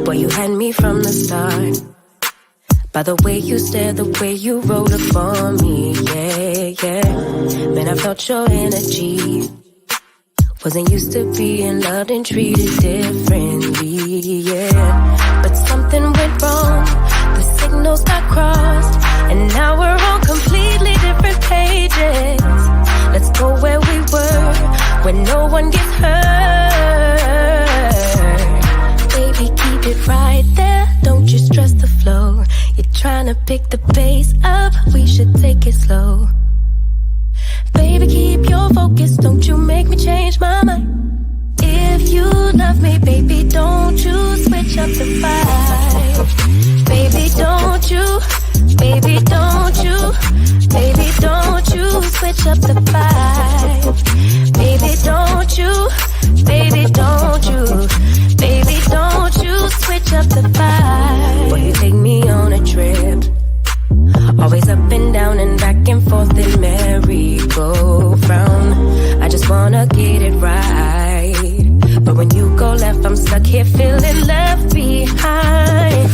Boy, you had me from the start. By the way you stare, the way you roll up for me, yeah. Man, I felt your energy. Wasn't used to being loved and treated differently, yeah. But something went wrong, the signals got crossed, and now we're on completely different pages. Let's go where we were, where no one gets hurt. Baby, keep it right there, don't you stress the flow. You're trying to pick the pace up, we should take it slow. Baby, keep your focus, don't you make me change my mind. If you love me, baby, don't you switch up the vibe. Baby, don't you, baby, don't you, baby, don't you switch up the vibe. Baby, don't you, baby, don't you, baby, don't you switch up the vibe. Boy, you take me on a trip. Always up and down and back and forth in merry-go-round. I just wanna get it right. But when you go left, I'm stuck here feeling left behind.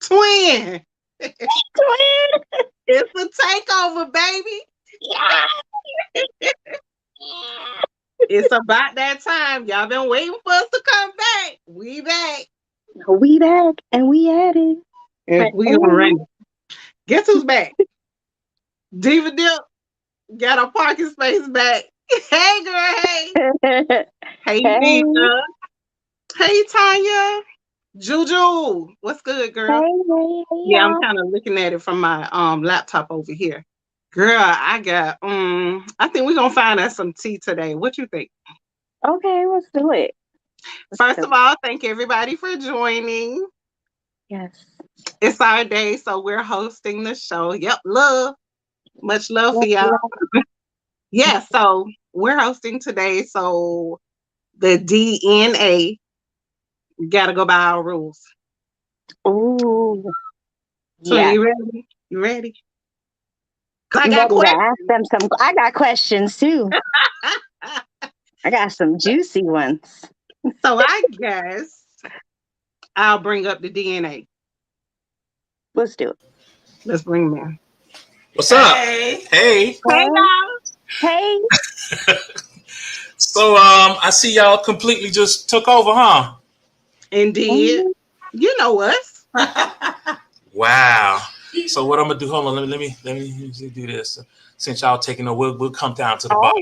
Twin. It's a takeover, baby. Yeah. It's about that time. Y'all been waiting for us to come back. We back. We back and we at it. And we on ready. Guess who's back? Diva Dip got a parking space back. Hey, girl. Hey. Hey, Diva. Hey, Tanya. Juju. What's good, girl? Hey, yeah, I'm kind of looking at it from my laptop over here. Girl, I got I think we're gonna find us some tea today. What you think? Okay, let's do it. First of all, thank everybody for joining. Yes. It's our day, so we're hosting the show. Yep, love. Much love for y'all. Yeah, so we're hosting today. So the DNA gotta go by our rules. Ooh. So yeah. you ready? You ready? I got got questions. Ask them some. I got questions too. I got some juicy ones. So I guess I'll bring up the DNA. Let's do it. Let's bring them in. What's up? Hey. Hey. Hey, guys. Hey. So I see y'all completely just took over, huh? Indeed. You know us. Wow. So what I'm gonna do? Hold on. Let me do this. Since y'all taking over, we'll come down to the bottom.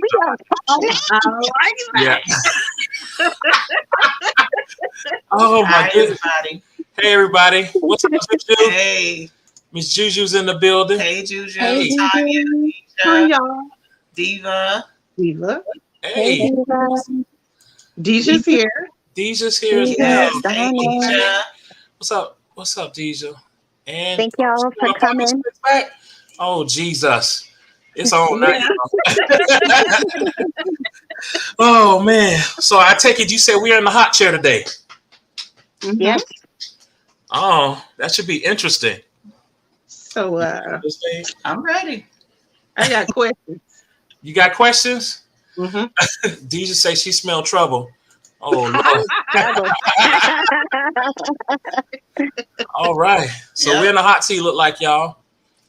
Yeah. Oh my goodness. Everybody. Hey everybody. What's up, Juju? Hey. Miss Juju's in the building. Hey, Juju. Hey, Tanya. Hi, y'all. Diva. Diva. Hey. Deja's here. Deja's here as Yes. well. Hey, Deja. What's up? What's up, Deja? And thank y'all for coming. Back. Oh Jesus. It's on now. Oh man. So I take it you said we're in the hot chair today. Mm-hmm. Yes. Oh, that should be interesting. So I'm ready. I got questions. You got questions? Mm-hmm. Deja say she smelled trouble. Oh Lord. All right. So we're in the hot seat, look like y'all.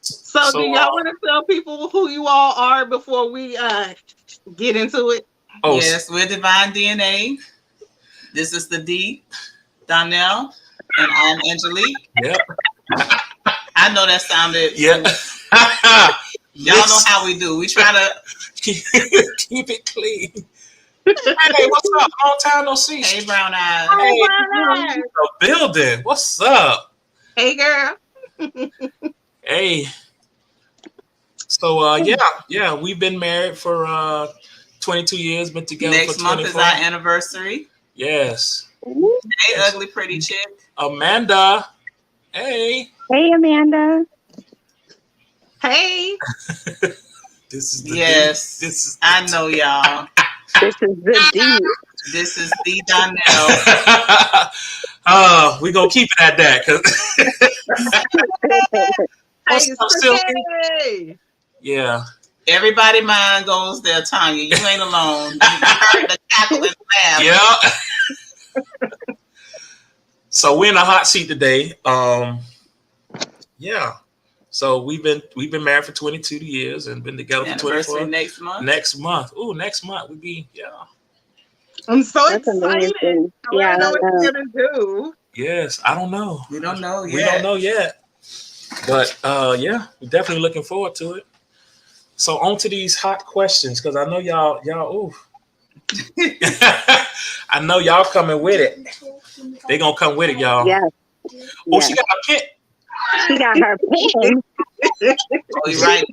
So do y'all want to tell people who you all are before we get into it? Oh, yes, we're Divine DNA. This is the D, Donnell, and I'm Angelique. Yep. I know that sounded. Yeah. Y'all know how we do. We try to keep it clean. Hey, what's up? Long time no see. Hey, Brown Eyes. Hey, Brown Eyes. the building. What's up? Hey, girl. Hey. So yeah, we've been married for 22 years. Been together Next for 24. month is our anniversary. Yes. Hey, ugly pretty chick. Amanda. Hey. Hey, Amanda. Hey. This is the Yes. This is I know y'all. This is the D. This is the Donnell. We're gonna keep it at that because Hey. yeah. Everybody mind goes there, Tanya. You ain't alone. You heard the cackle and laugh. Yeah. So we're in a hot seat today. Yeah. So we've been married for 22 years and been together for 24. Next month. Next month. Ooh, next month would be I'm so That's excited. amazing. I don't know what you're gonna do. Yes, I don't know. We don't know yet. We don't know yet. But yeah, we're definitely looking forward to it. So on to these hot questions, because I know y'all ooh. I know y'all coming with it. They gonna come with it, y'all. Yeah. Oh, she got a pit. She got her pen. Oh, you're right.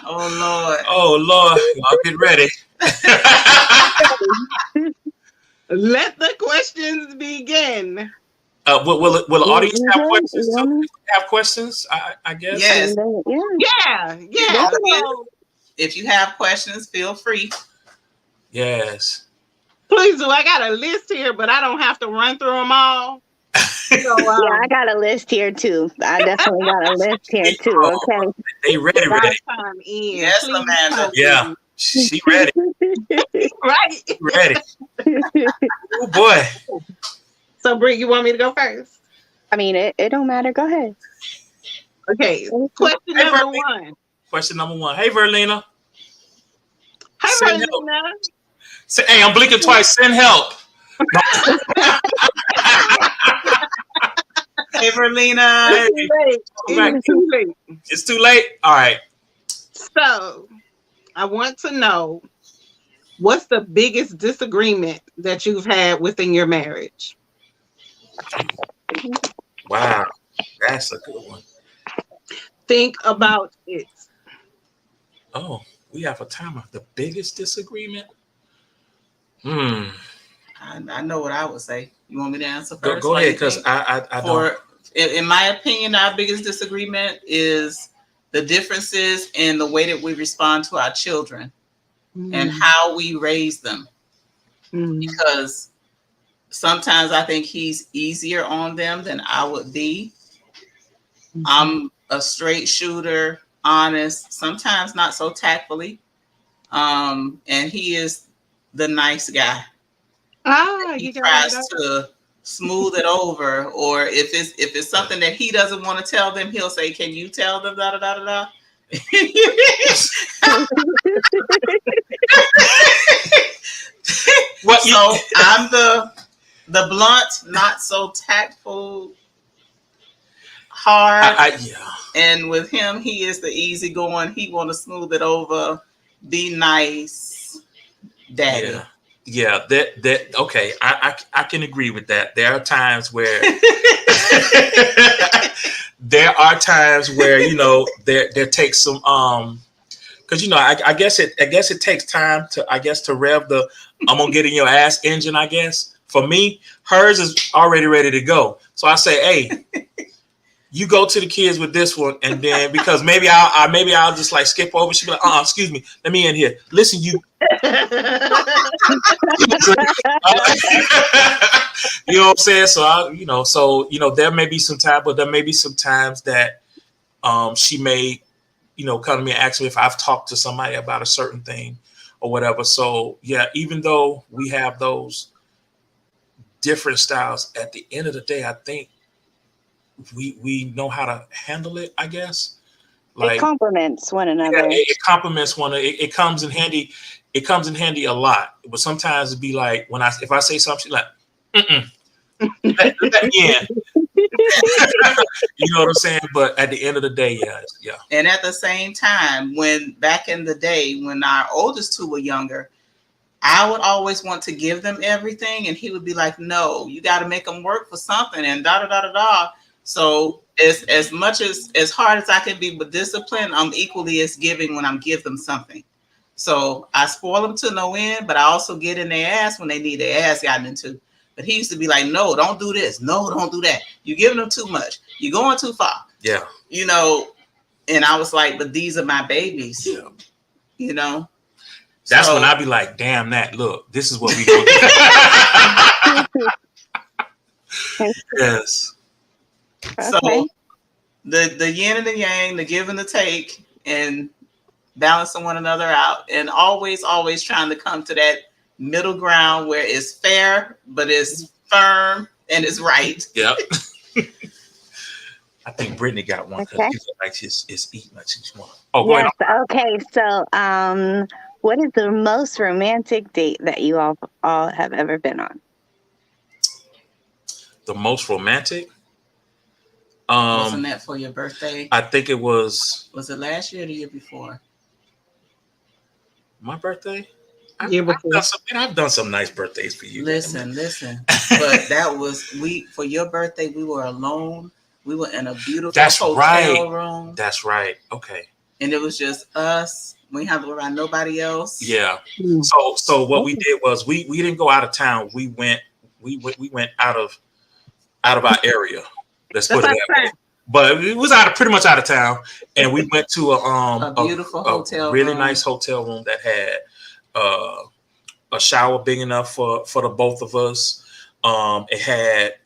Oh Lord. Oh Lord, y'all get ready. Let the questions begin. Will the audience have questions too? Have questions? I guess. Yes. Yeah. If you have questions, feel free. Yes. Please do. I got a list here, but I don't have to run through them all. So, yeah, I got a list here too. I definitely got a list here too. Okay. They ready. Time in. Yes, Please Amanda. Yeah, she ready. Right. Ready. Oh boy. So, Brie, you want me to go first? I mean, it don't matter. Go ahead. Okay. Question number one. Question number one. Hey, Verlina. Hi, Send Verlina. Say, hey, I'm blinking twice. Send help. Hey, Verlina. It's too late. It's too late? All right. So, I want to know, what's the biggest disagreement that you've had within your marriage? Wow. That's a good one. Think about it. Oh, we have a timer. The biggest disagreement? I know what I would say. You want me to answer first? Go ahead, because I don't. In my opinion, our biggest disagreement is the differences in the way that we respond to our children and how we raise them. Because sometimes I think he's easier on them than I would be. I'm a straight shooter, honest, sometimes not so tactfully. And he is the nice guy. He tries to smooth it over, or if it's something that he doesn't want to tell them, he'll say, "Can you tell them?" Da da da da da. So I'm the blunt, not so tactful, hard. Yeah. And with him, he is the easygoing. He want to smooth it over, be nice, daddy. Yeah. Yeah, that okay. I can agree with that. There are times where there takes some because I guess it takes time to rev the I'm gonna get in your ass engine. I guess for me, hers is already ready to go. So I say, hey, you go to the kids with this one, and then because maybe I'll just like skip over. She'll be like, excuse me, let me in here. Listen, you. You know what I'm saying? So there may be some time, but there may be some times that she may come to me and ask me if I've talked to somebody about a certain thing or whatever. So yeah, even though we have those different styles, at the end of the day, I think we know how to handle it, I guess. Like, it complements one another. Yeah, it complements one. It comes in handy. It comes in handy a lot. But sometimes it'd be like if I say something, she's like, let me in. You know what I'm saying? But at the end of the day, yeah. And at the same time, when back in the day, when our oldest two were younger, I would always want to give them everything, and he would be like, "No, you got to make them work for something," and da da da da da. So as much as hard as I can be with discipline, I'm equally as giving when I'm give them something. So I spoil them to no end, but I also get in their ass when they need their ass gotten into. But he used to be like, "No, don't do this. No, don't do that. You're giving them too much. You're going too far." Yeah. You know, and I was like, "But these are my babies." Yeah. You know. That's when I be like, "Damn that! Look, this is what we do." Yes. So the yin and the yang, the give and the take, and balancing one another out, and always trying to come to that middle ground where it's fair, but it's firm and it's right. Yep. I think Brittany got one because she's like it's eating like she's one. Oh, go ahead. Okay. So, what is the most romantic date that you all have ever been on? The most romantic? Wasn't that for your birthday? I think it was. Was it last year or the year before? My birthday? Year before. I've done some nice birthdays for you. Listen. But that was for your birthday. We were alone. We were in a beautiful hotel room. That's right. Okay. And it was just us. We didn't have to worry about nobody else. Yeah. So what we did was we didn't go out of town. We went out of our area. Let's put it that way. But it was pretty much out of town, and we went to a beautiful hotel, really nice hotel room that had a shower big enough for the both of us. It had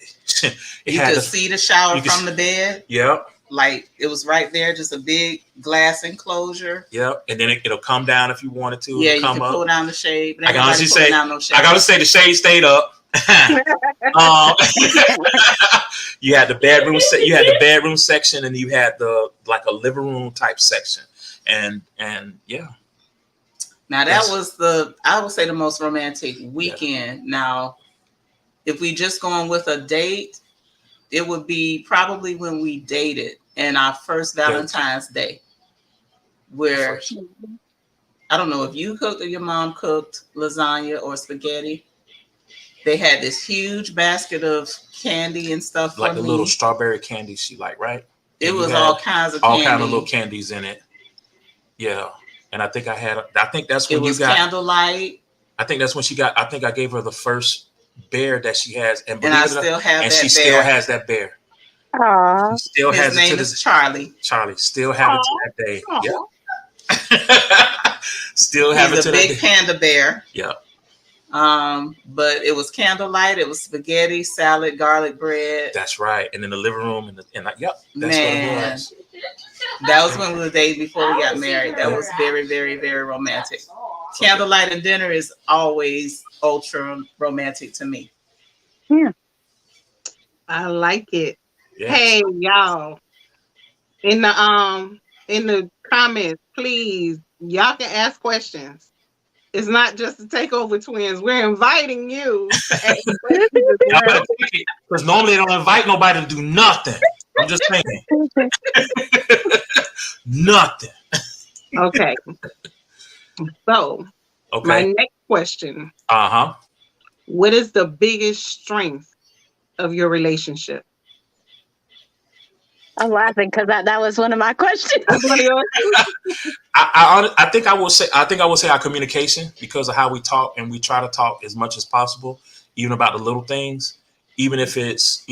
you could see the shower from the bed. Yep. Like it was right there, just a big glass enclosure. Yep. And then it'll come down if you wanted to. Yeah, you can pull down the shade. But I gotta say the shade stayed up. You had the bedroom. You had the bedroom section, and you had a living room type section, and yeah. Now that was I would say the most romantic weekend. Yeah. Now, if we just going with a date, it would be probably when we dated and our first Valentine's Day, where I don't know if you cooked or your mom cooked lasagna or spaghetti. They had this huge basket of candy and stuff. Like the little strawberry candy she liked, right? It was all kinds of candy. All kind of little candies in it. Yeah. And I think that's when you got candlelight. I think that's when she got, I think I gave her the first bear that she has. And I still have that bear. And she still has that bear. Aww. His name is Charlie. Charlie. Still have it to that day. Yeah. Still have it to that day. He's a big panda bear. Yeah. But it was candlelight, it was spaghetti, salad, garlic bread. That's right. And in the living room that's what it was. That was when we were dating before we got married. That was very, very, very romantic. Candlelight and dinner is always ultra romantic to me. Yeah. I like it. Yes. Hey, y'all. In the comments, please, y'all can ask questions. It's not just the Takeover Twins. We're inviting you to ask questions. Because normally they don't invite nobody to do nothing. I'm just saying. Nothing. Okay. So, my next question. What is the biggest strength of your relationship? I'm laughing because that was one of my questions. I think I will say our communication, because of how we talk, and we try to talk as much as possible, even about the little things, even if it's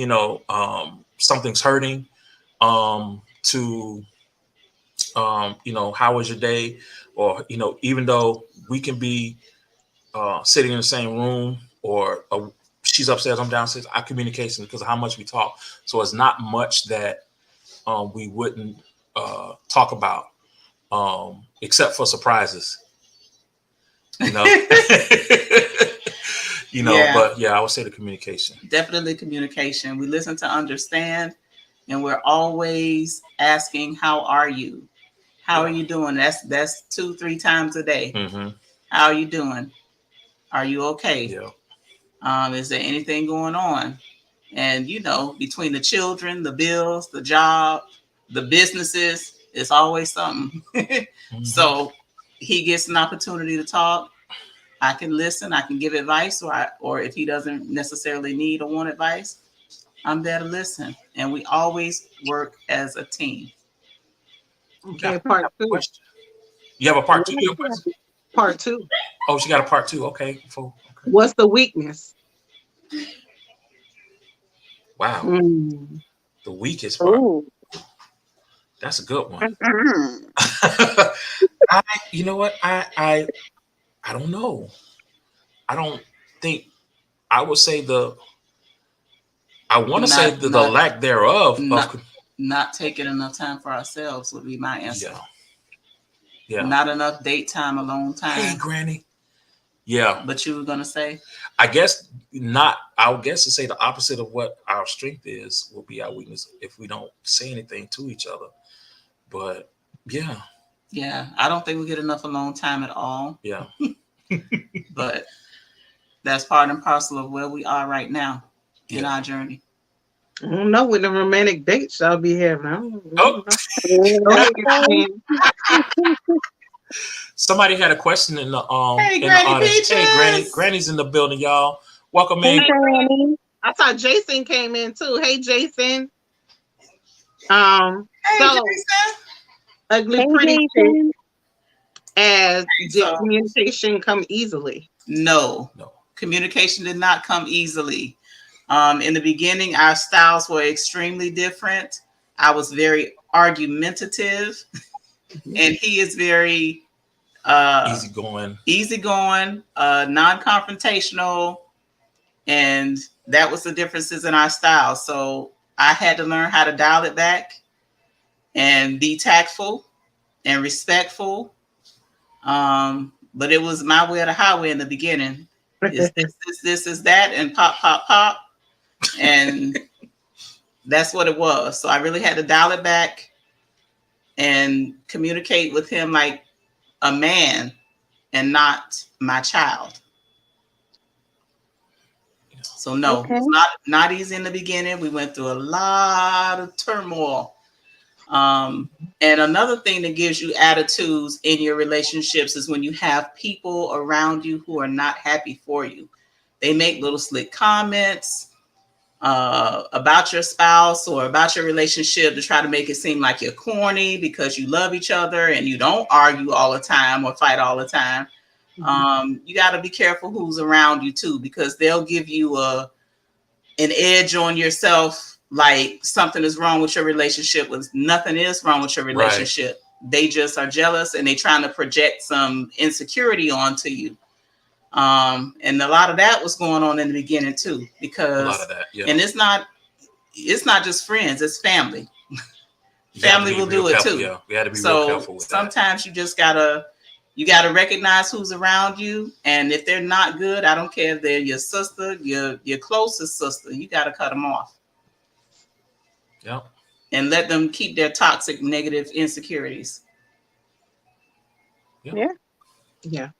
something's hurting, to how was your day, or even though we can be sitting in the same room, or she's upstairs, I'm downstairs, our communication, because of how much we talk, so it's not much that we wouldn't talk about, except for surprises, Yeah. But yeah, I would say the communication. Definitely communication. We listen to understand, and we're always asking, how are you? How are you doing? That's 2-3 times a day. Mm-hmm. How are you doing? Are you okay? Yeah. Is there anything going on? And between the children, the bills, the job, the businesses, it's always something. Mm-hmm. So he gets an opportunity to talk. I can listen. I can give advice, or if he doesn't necessarily need or want advice, I'm there to listen. And we always work as a team. Okay, part two. Question. You have a part two? You have a question? Part two. Oh, she got a part two. Okay. Okay. What's the weakness? Wow. Mm. The weakest part. Ooh. That's a good one. Mm-mm. You know what? I don't know. I don't think I would say I want to say the lack thereof of not taking enough time for ourselves would be my answer. Yeah. Not enough date time, alone time. Hey, Granny. Yeah. But you were gonna say? I guess not. I would guess to say the opposite of what our strength is will be our weakness if we don't say anything to each other. But yeah. Yeah, I don't think we get enough alone time at all. Yeah. But that's part and parcel of where we are right now in our journey. I don't know what the romantic dates I'll be having. I don't know. Somebody had a question in the Hey, in Granny the audience. Peaches. Hey, Granny's in the building, y'all. Welcome in. Hey, Granny. I saw Jason came in too. Hey, Jason. Hey, So Jason. ugly Hey, pretty Jason. as did communication come easily? No. Communication did not come easily. In the beginning, our styles were extremely different. I was very argumentative, and he is very easygoing, non-confrontational, and that was the differences in our style. So I had to learn how to dial it back and be tactful and respectful. But it was my way or the highway in the beginning. Is this is that, and pop, pop, pop. And that's what it was. So I really had to dial it back and communicate with him like a man and not child. So no, Okay. it's not easy in the beginning. We went through a lot of turmoil. And another thing that gives you attitudes in your relationships is when you have people around you who are not happy for you. They make little slick comments about your spouse or about your relationship to try to make it seem like you're corny because you love each other and you don't argue all the time or fight all the time. You got to be careful who's around you too, because they'll give you an edge on yourself, like something is wrong with your relationship. When nothing is wrong with your relationship. Right. They just are jealous and they trying to project some insecurity onto you. And a lot of that was going on in the beginning too, because a lot of that, and it's not just friends, it's family. Family will do it too. Yeah, we had to be real careful with that. Sometimes you just gotta recognize who's around you, and if they're not good, I don't care if they're your sister, your closest sister, you gotta cut them off. Yeah. And let them keep their toxic, negative insecurities. Yeah. Yeah.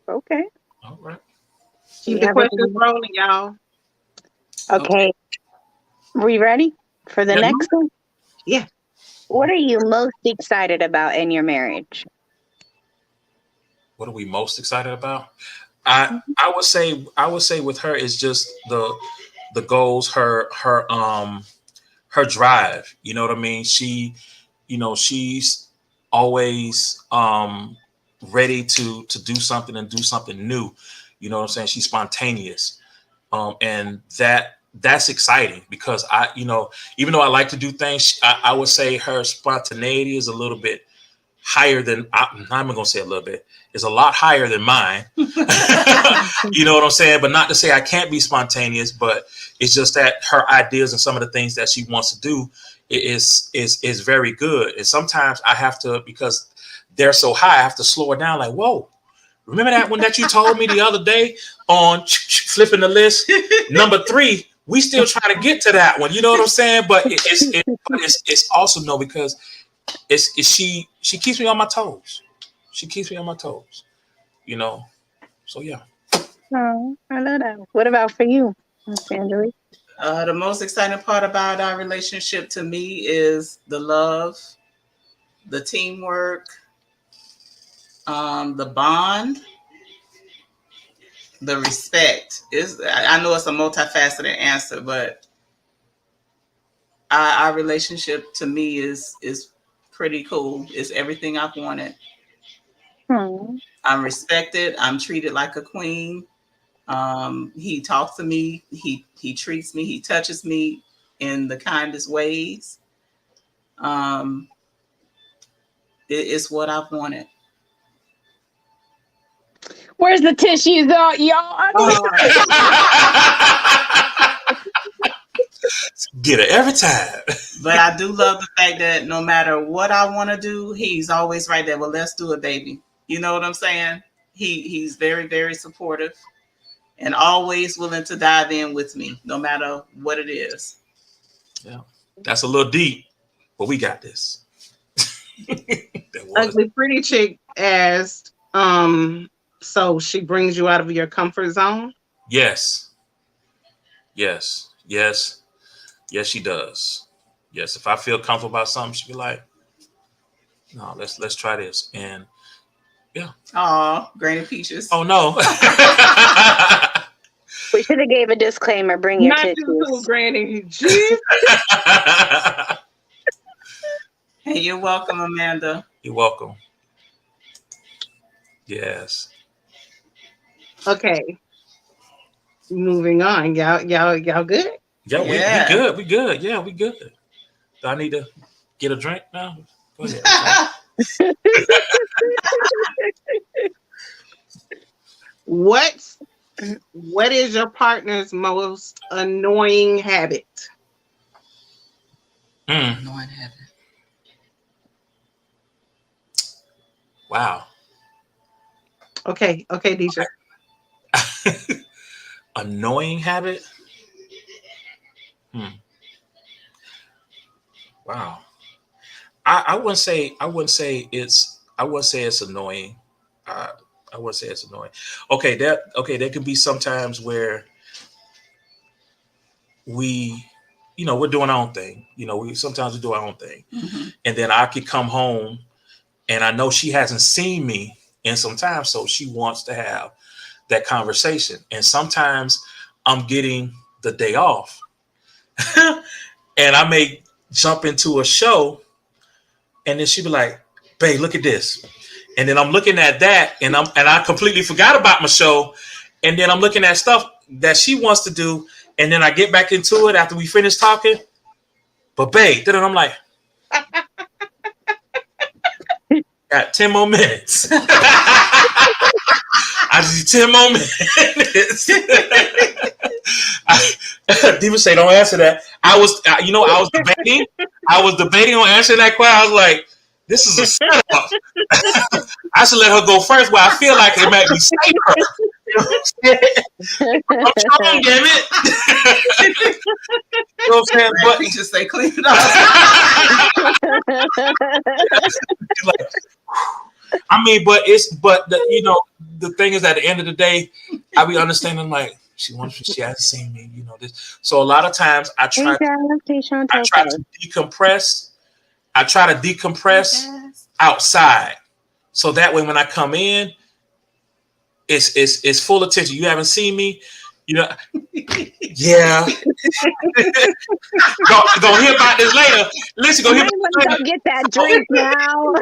Okay. All right. Keep the questions rolling, y'all. Okay. We ready for the next one? Yeah. What are you most excited about in your marriage? What are we most excited about? I would say with her is just the goals, her drive. You know what I mean? She's always ready to do something and do something new. You know what I'm saying? She's spontaneous. And that's exciting because even though I like to do things, I would say her spontaneity is a little bit higher than, I'm not going to say a little bit, is a lot higher than mine. You know what I'm saying? But not to say I can't be spontaneous, but it's just that her ideas and some of the things that she wants to do is very good. And sometimes I have to, because they're so high, I have to slow her down like, whoa, remember that one that you told me the other day on flipping the list? Number 3, we still trying to get to that one. You know what I'm saying? But it's awesome though, because she keeps me on my toes. She keeps me on my toes, So yeah. Oh, I love that. What about for you, Miss Angela? The most exciting part about our relationship to me is the love, the teamwork, the bond, the respect. I know it's a multifaceted answer, but our relationship to me is pretty cool. It's everything I've wanted. I'm respected. I'm treated like a queen. He talks to me. He treats me. He touches me in the kindest ways. It's what I've wanted. Where's the tissues, y'all? Get it every time. But I do love the fact that no matter what I want to do, he's always right there. Well, let's do it, baby. You know what I'm saying? He's very, very supportive and always willing to dive in with me, no matter what it is. Yeah, that's a little deep, but we got this. Ugly Pretty Chick asked, so she brings you out of your comfort zone? Yes, she does. Yes, if I feel comfortable about something, she'll be like, "No, let's try this." And yeah. Oh, Granny Peaches. Oh no. We should have gave a disclaimer. Bring your Not tissues. you too, Granny. Jeez. Hey, you're welcome, Amanda. You're welcome. Yes. Okay. Moving on. Y'all good? Yeah, we good. Yeah, we good. Do I need to get a drink now? Go ahead. What is your partner's most annoying habit? Annoying habit. Wow. Okay, Deisha. Annoying habit? Wow. I wouldn't say it's annoying. I wouldn't say it's annoying. Okay, there can be some times where we're doing our own thing. Sometimes we do our own thing. Mm-hmm. And then I could come home and I know she hasn't seen me in some time, so she wants to have that conversation. And sometimes I'm getting the day off and I may jump into a show and then she'd be like, "Babe, look at this." And then I'm looking at that and I completely forgot about my show. And then I'm looking at stuff that she wants to do. And then I get back into it after we finish talking. But babe, then I'm like, got 10 more minutes. I just need 10 more minutes. Diva say, don't answer that. I was debating. I was debating on answering that question. I was like, this is a setup. I should let her go first, where I feel like it might be safer. You know what I'm saying? I'm trying, damn it. You know what I'm saying? But you just say clean it up. The thing is, at the end of the day, I be understanding like she hasn't seen me, this. So a lot of times I try to decompress. I try to decompress outside, so that way when I come in, it's full attention. You haven't seen me, yeah. Gonna hear about this later. Listen, go hear about this later. Get that drink now.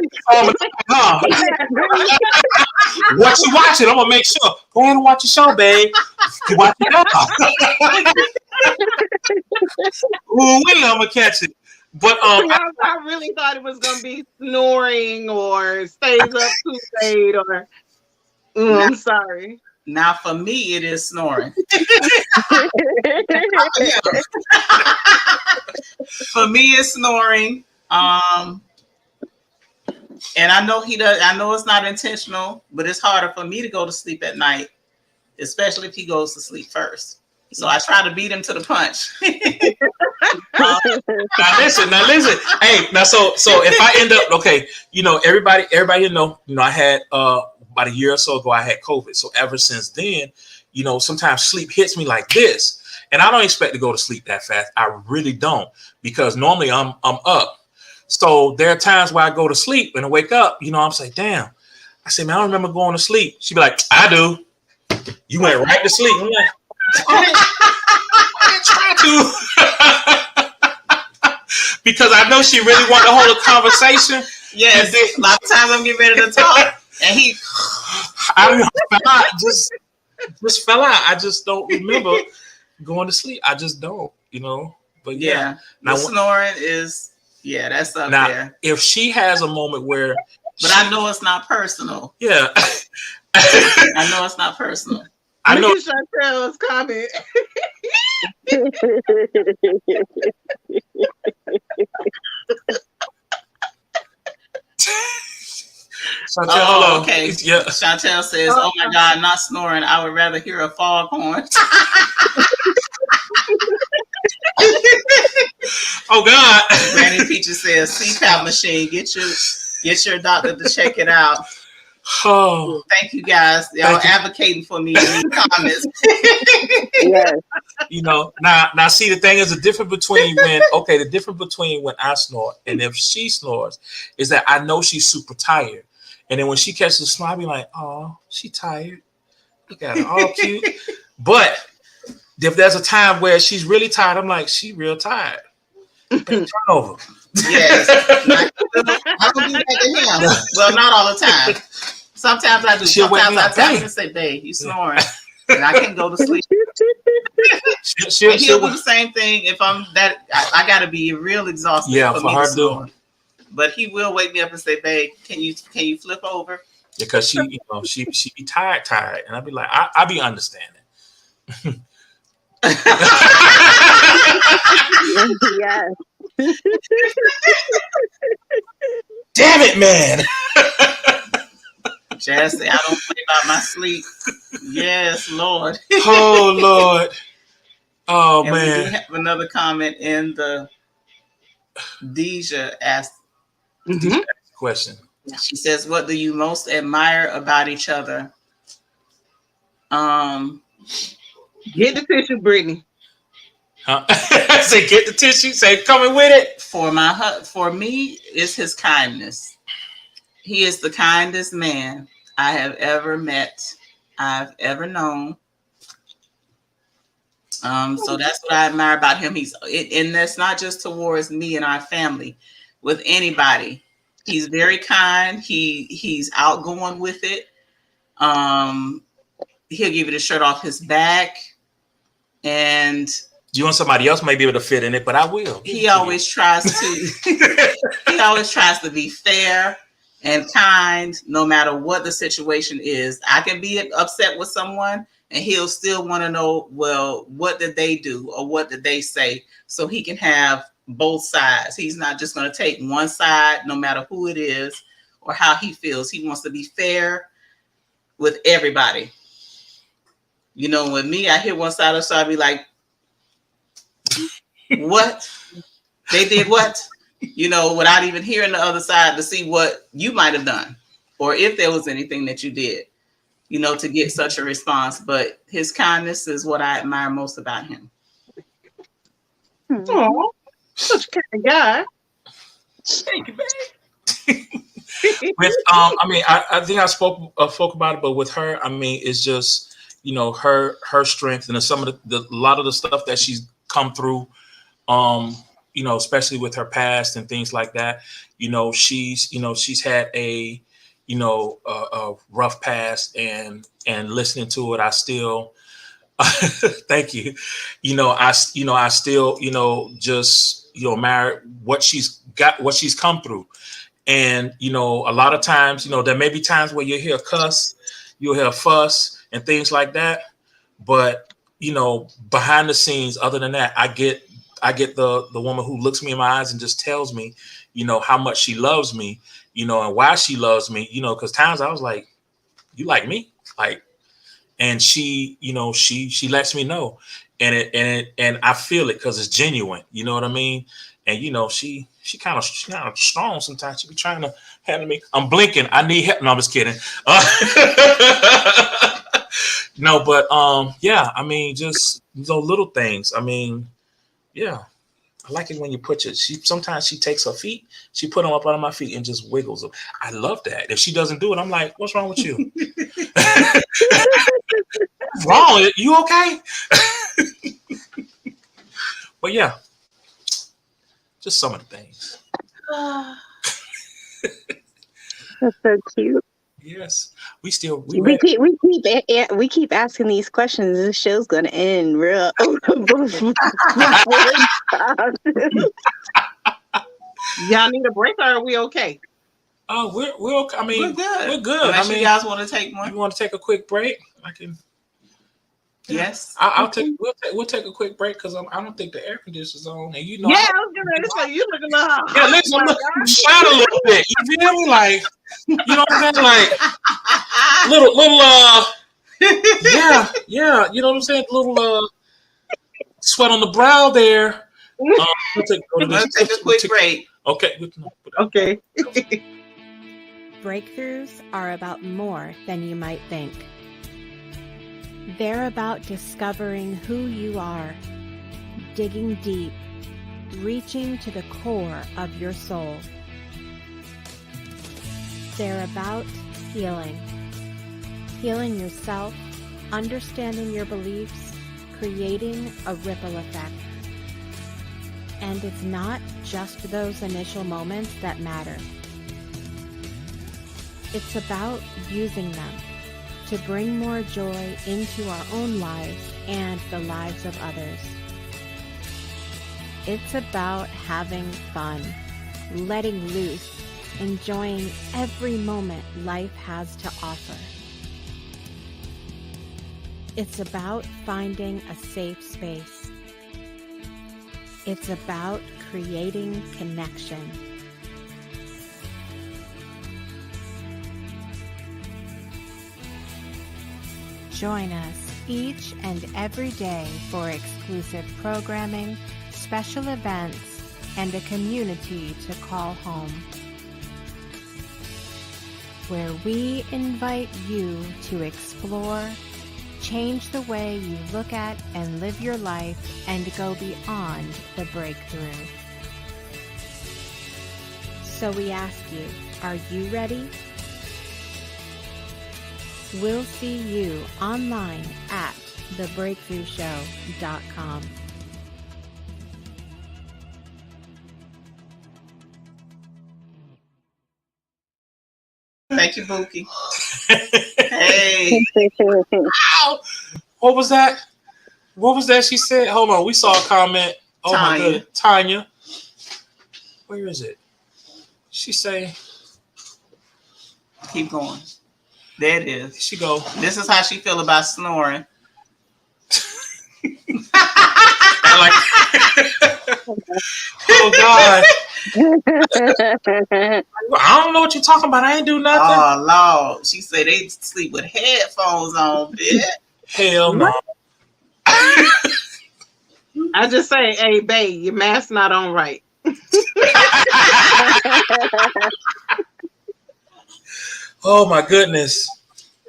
What you watching? I'm gonna make sure. Go ahead and watch the show, babe. You watch it up. Ooh, I'm gonna catch it. But I really thought it was gonna be snoring or stays up too late or. I'm sorry. Now for me, it is snoring. For me, it's snoring. And I know he does. I know it's not intentional, but it's harder for me to go to sleep at night, especially if he goes to sleep first. So I try to beat him to the punch. Now listen. Hey, now so if I end up everybody I had about a year or so ago I had COVID. So ever since then, sometimes sleep hits me like this, And I don't expect to go to sleep that fast. I really don't, because normally I'm up. So there are times where I go to sleep and I wake up, you know, I'm like, damn. I say, man, I don't remember going to sleep. She'd be like, I do. You went right to sleep. I'm like, I didn't try to. Because I know she really wanted to hold a conversation. Yes, a lot of times I'm getting ready to talk, and he, just fell out. I just don't remember going to sleep. I just don't, you know. But yeah. Now snoring is that's up now, there. If she has a moment where, I know it's not personal. Yeah, I know it's not personal. I know. Chantel's comment. Chantel, okay. Yeah. Chantel says, "Oh my God, not snoring. I would rather hear a foghorn." Oh God. Granny Peaches says, "CPAP machine. Get your doctor to check it out." Oh, thank you guys. Y'all advocating for me in the comments. Yes. You know, now see, the thing is, the difference between when I snore and if she snores is that I know she's super tired. And then when she catches a snore, I'll be like, oh, she tired. Look at her, all cute. But if there's a time where she's really tired, I'm like, she real tired. Turn over. Yes. I don't do that to him. Well, not all the time. Sometimes I do. Sometimes I tell him to say, babe, you snoring. And I can go to sleep. He'll do the same thing if I'm that. I got to be real exhausted for me to snore. But he will wake me up and say, babe, can you flip over? Because she be tired, and I'll be like, I be understanding. Yes. Damn it, man. Jazz say, I don't play about my sleep. Yes, Lord. Oh, Lord. Oh, and man. We do have another comment in the Deja asked question. She says, what do you most admire about each other? Get the tissue, Brittany. Say get the tissue. Say coming with it. For me, it's his kindness. He is the kindest man I have ever met, I've ever known. So that's what I admire about him. And that's not just towards me and our family, with anybody. He's very kind. He's outgoing with it. He'll give you the shirt off his back, and you want somebody else may be able to fit in it, but I will. He always tries to. He always tries to be fair and kind, no matter what the situation is. I can be upset with someone, and he'll still want to know, well, what did they do or what did they say, so he can have both sides. He's not just going to take one side, no matter who it is or how he feels. He wants to be fair with everybody. You know, with me, I hit one side so I'd be like, what? They did what? You know, without even hearing the other side to see what you might have done or if there was anything that you did, you know, to get such a response. But his kindness is what I admire most about him. Oh, such a kind guy. Thank you, babe. With I mean, I think I spoke about it, but with her, I mean, it's just, you know, her strength and some of a lot of the stuff that she's come through, you know, especially with her past and things like that. You know, she's had a rough past, and listening to it, I still thank you. I still, just, admire what she's got, what she's come through. And, a lot of times, there may be times where you hear cuss, you'll hear fuss and things like that. But, behind the scenes, other than that, I get the woman who looks me in my eyes and just tells me, how much she loves me, and why she loves me, because times I was like, you like me? Like, and she, she lets me know, and I feel it because it's genuine. You know what I mean? And she kind of strong sometimes. She be trying to handle me. I'm blinking. I need help. No, I'm just kidding. No, but yeah, I mean, just those little things. I mean, yeah, I like it when you put your. Sometimes she takes her feet, she put them up under my feet and just wiggles them. I love that. If she doesn't do it, I'm like, what's wrong with you? What's wrong? You okay? But yeah, just some of the things. That's so cute. Yes, we We ready. keep asking these questions. This show's gonna end real before it stops. Y'all need a break or are we okay? Oh, we're okay. I mean, We're good. We're good. Unless I mean, you guys want to take one. you want to take a quick break? I can. Yes. I'll take. We'll take a quick break because I don't think the air conditioner's on, and you know. Yeah, I was gonna say you look a little hot. Yeah, listen, I'm shine a little bit. You feel me? Like, you know what I'm saying? Like, yeah. You know what I'm saying? Little sweat on the brow there. We'll take a quick break. Okay. Okay. Breakthroughs are about more than you might think. They're about discovering who you are, digging deep, reaching to the core of your soul. They're about healing. Healing yourself, understanding your beliefs, creating a ripple effect. And it's not just those initial moments that matter. It's about using them to bring more joy into our own lives and the lives of others. It's about having fun, letting loose, enjoying every moment life has to offer. It's about finding a safe space. It's about creating connection. Join us each and every day for exclusive programming, special events, and a community to call home, where we invite you to explore, change the way you look at and live your life, and go beyond the breakthrough. So we ask you, are you ready? We'll see you online at thebreakthroughshow.com. Thank you, Bookie. Hey. Ow! What was that? What was that she said? Hold on. We saw a comment. Oh my goodness. Tanya. Where is it? She say. Keep going. There it is. She go. This is how she feel about snoring. Oh God. I don't know what you're talking about. I ain't do nothing. Oh Lord. She said they sleep with headphones on, bitch. Hell no. I just say, hey, babe, your mask's not on right. Oh my goodness.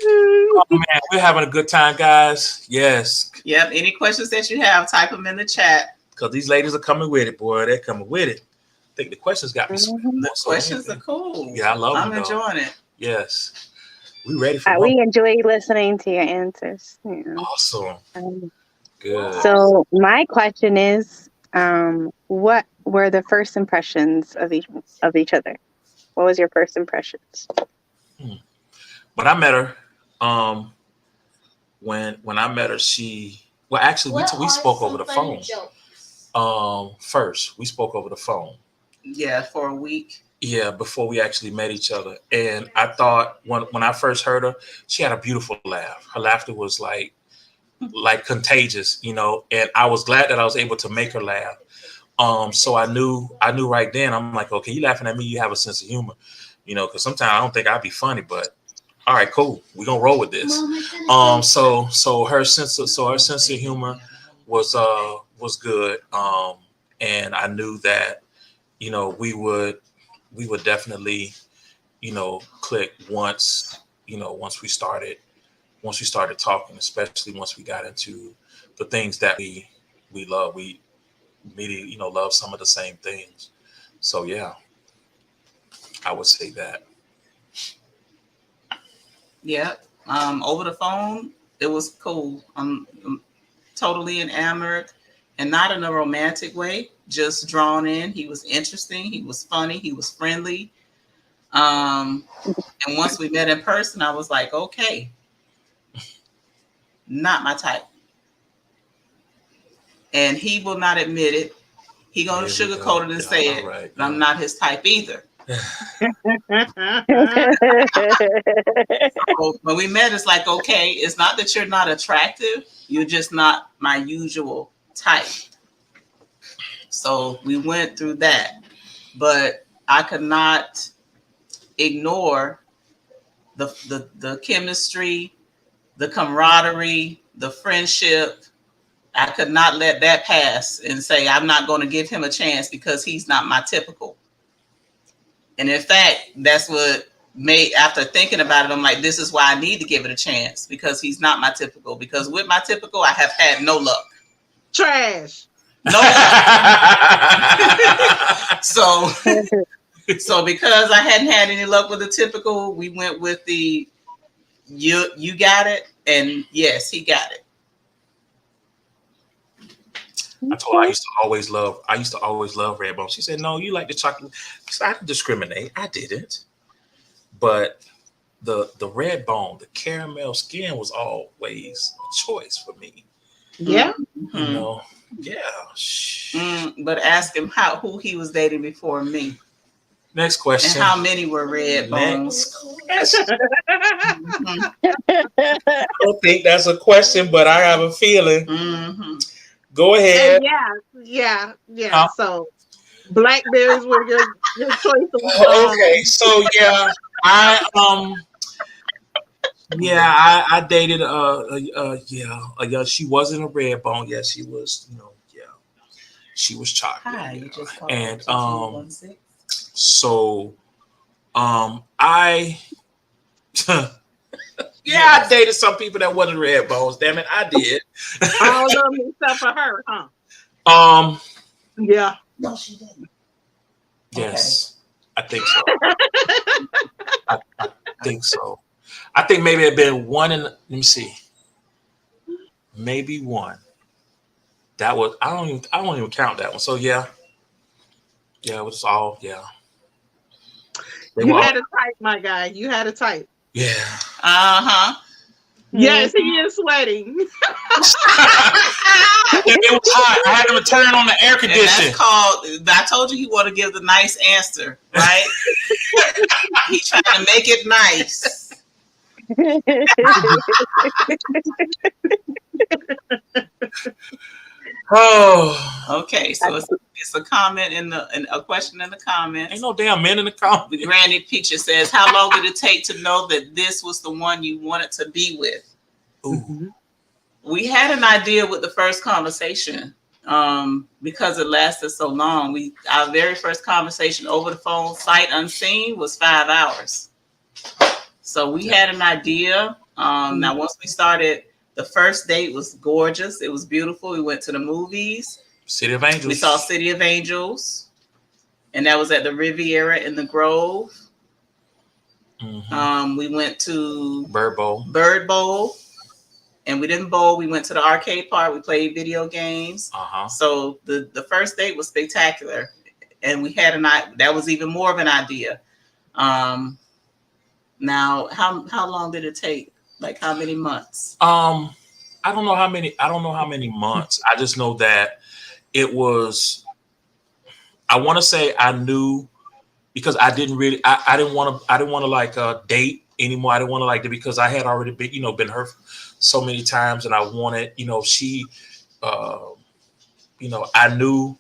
Oh man, we're having a good time, guys. Yes. Yep. Any questions that you have, type them in the chat. Because these ladies are coming with it, boy. They're coming with it. I think the questions got me. The questions are cool. Yeah, I love them. I'm enjoying it. Yes. We ready for We enjoy listening to your answers. Yeah. Awesome. Good. So my question is, what were the first impressions of each other? What was your first impressions? When I met her, when I met her, we spoke over the phone. First, we spoke over the phone. Yeah, for a week. Yeah, before we actually met each other. And I thought when I first heard her, she had a beautiful laugh. Her laughter was like contagious, you know, and I was glad that I was able to make her laugh. So I knew right then, I'm like, okay, you laughing at me, you have a sense of humor, you know, because sometimes I don't think I'd be funny, but all right, cool. We're gonna roll with this. So her sense of humor was good. And I knew that, you know, we would definitely, you know, click once we started, once we started talking, especially once we got into the things that we love, we immediately, you know, love some of the same things. So yeah, I would say that. Yeah. Over the phone, it was cool. I'm totally enamored, and not in a romantic way, just drawn in. He was interesting. He was funny. He was friendly. And once we met in person, I was like, okay, not my type. And he will not admit it. He gonna sugarcoat it and say it, right, but I'm not his type either. So when we met, it's like, okay, it's not that you're not attractive, you're just not my usual type. So we went through that, but I could not ignore the chemistry, the camaraderie, the friendship. I could not let that pass and say I'm not going to give him a chance because he's not my typical. And in fact, that's what made, after thinking about it, I'm like, this is why I need to give it a chance, because he's not my typical. Because with my typical, I have had no luck. Trash. No luck. So because I hadn't had any luck with the typical, we went with the you got it, and yes, he got it. I told her I used to always love Redbone. She said, "No, you like the chocolate." So I didn't discriminate. I didn't. But the Redbone, the caramel skin was always a choice for me. Yeah. Mm-hmm. You know, yeah. But ask him who he was dating before me. Next question. And how many were Redbones? I don't think that's a question, but I have a feeling. Mm-hmm. Go ahead. Yeah. So blackberries were your choice of okay, so yeah, I dated she wasn't a red bone. Yeah, she was, she was chocolate. Hi, you just called and 2216. So I I dated some people that wasn't red bones. Damn it, I did. All of them except for her, huh? Yeah. No, she didn't. Yes, okay. I think so. I think so. I think maybe it been one let me see. Maybe one. That was I don't even count that one. So yeah. Yeah, it was all You had a type, my guy. You had a type. Yeah. Uh-huh. Yes, he is sweating. It was hot. I had to turn on the air conditioning. That's called, I told you he want to give the nice answer, right? He's trying to make it nice. Oh. Okay, so it's a comment and a question in the comments. Ain't no damn men in the comments. Granny Peacher says, how long did it take to know that this was the one you wanted to be with? Ooh. We had an idea with the first conversation because it lasted so long. Our very first conversation over the phone, sight unseen, was 5 hours. So we had an idea. Now, once we started, the first date was gorgeous. It was beautiful. We went to the movies. City of Angels. We saw City of Angels. And that was at the Riviera in the Grove. Mm-hmm. We went to Bird Bowl. And we didn't bowl. We went to the arcade park. We played video games. Uh-huh. So the first date was spectacular. And we had that was even more of an idea. Now, how long did it take? Like how many months? I don't know how many months. I just know that it was, I want to say I knew, because I didn't want to like date anymore. I didn't want to like it because I had already been hurt so many times, and I wanted, she, I knew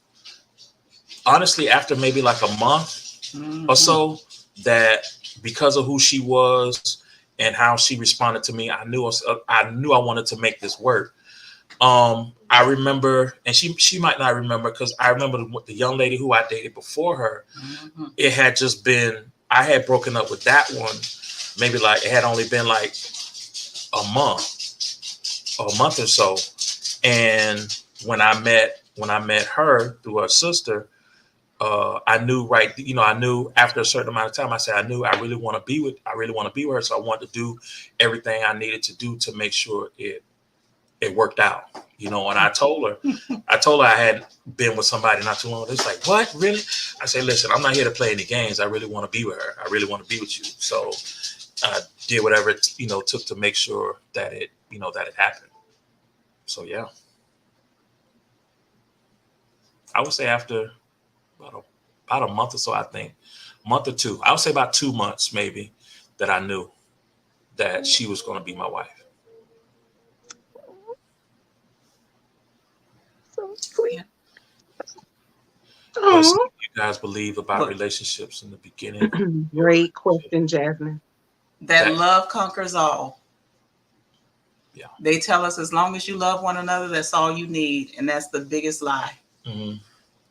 honestly after maybe like a month or so that because of who she was and how she responded to me, I knew I wanted to make this work. I remember, and she might not remember, because I remember the young lady who I dated before her. Mm-hmm. It had just been, I had broken up with that one. Maybe like it had only been like a month or so. And when I met her through her sister, I knew I knew after a certain amount of time, I said, I knew I really want to be with her. So I wanted to do everything I needed to do to make sure it worked out, and I told her I had been with somebody not too long. It's like, what, really? I said, listen, I'm not here to play any games. I really want to be with her. I really want to be with you. So I did whatever it, took to make sure that it happened. So yeah, I would say after about a month or so, I think, month or two, I would say about 2 months maybe, that I knew that she was going to be my wife. So sweet. What do you guys believe about relationships in the beginning? Great question, Jasmine. That love conquers all. Yeah. They tell us as long as you love one another, that's all you need. And that's the biggest lie. Mm-hmm.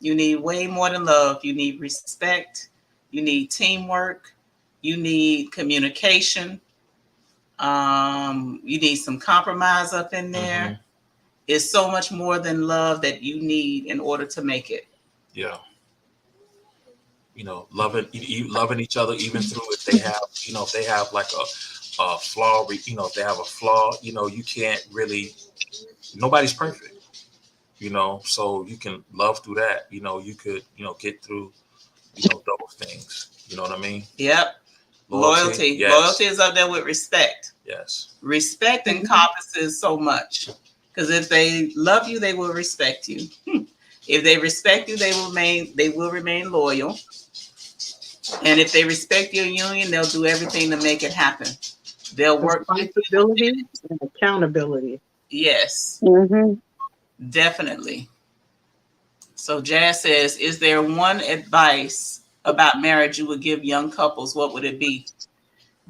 You need way more than love. You need respect. You need teamwork. You need communication. You need some compromise up in there. Mm-hmm. It's so much more than love that you need in order to make it. Yeah. Loving each other, even through if they have like a flaw, if they have a flaw, you can't really, nobody's perfect, so you can love through that, you could, get through, those things, you know what I mean? Yep. Loyalty. Yes. Loyalty is up there with respect. Yes. Respect encompasses so much, because if they love you, they will respect you. If they respect you, they will remain loyal. And if they respect your union, they'll do everything to make it happen. They'll work responsibility and accountability. Yes, definitely. So Jazz says, is there one advice about marriage you would give young couples? What would it be?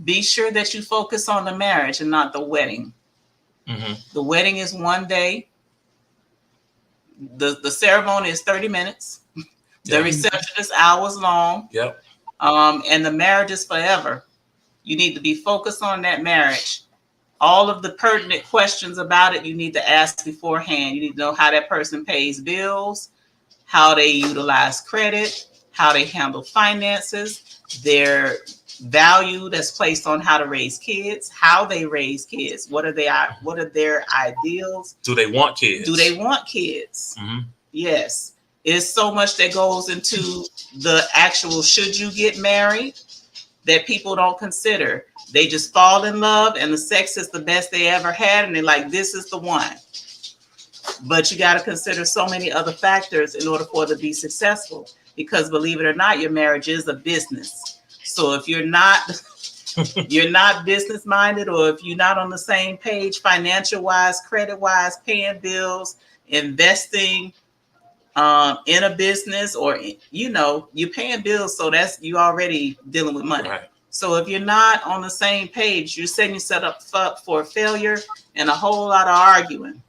Be sure that you focus on the marriage and not the wedding. Mm-hmm. The wedding is one day. The ceremony is 30 minutes. The reception is hours long. Yep. And the marriage is forever. You need to be focused on that marriage. All of the pertinent questions about it, you need to ask beforehand. You need to know how that person pays bills, how they utilize credit, how they handle finances, their value that's placed on how to raise kids, how they raise kids, what are their ideals? Do they want kids? Mm-hmm. Yes. It's so much that goes into the actual should you get married that people don't consider. They just fall in love and the sex is the best they ever had and they're like, this is the one. But you got to consider so many other factors in order for it to be successful, because believe it or not, your marriage is a business. So if you're not business minded, or if you're not on the same page financial wise, credit wise, paying bills, investing in a business, or you're paying bills, so that's you already dealing with money. Right. So if you're not on the same page, you're setting yourself up for failure and a whole lot of arguing,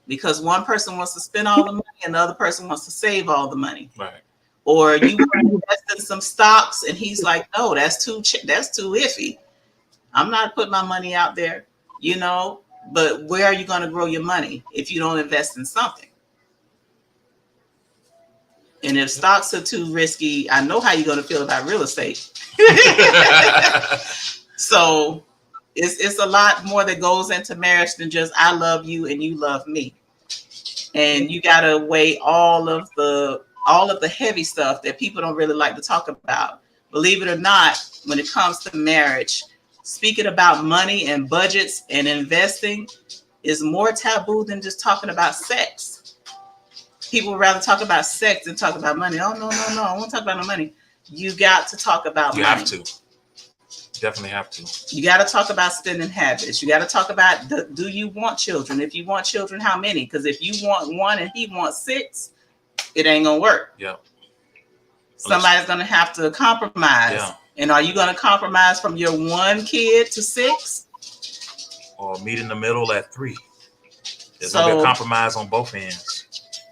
because one person wants to spend all the money and the other person wants to save all the money. Right. Or you want to invest in some stocks and he's like, no, that's too iffy. I'm not putting my money out there, but where are you going to grow your money if you don't invest in something? And if stocks are too risky, I know how you're going to feel about real estate. So it's a lot more that goes into marriage than just I love you and you love me. And you got to weigh all of the heavy stuff that people don't really like to talk about. Believe it or not, when it comes to marriage, speaking about money and budgets and investing is more taboo than just talking about sex. People would rather talk about sex than talk about money. Oh, no, I won't talk about no money. You got to talk about money. You have to. Definitely have to. You got to talk about spending habits. You got to talk about, do you want children? If you want children, how many? Because if you want one and he wants 6, it ain't going to work. Yeah. Somebody's going to have to compromise. Yeah. And are you going to compromise from your 1 kid to 6? Or meet in the middle at 3. There's going to be a compromise on both ends.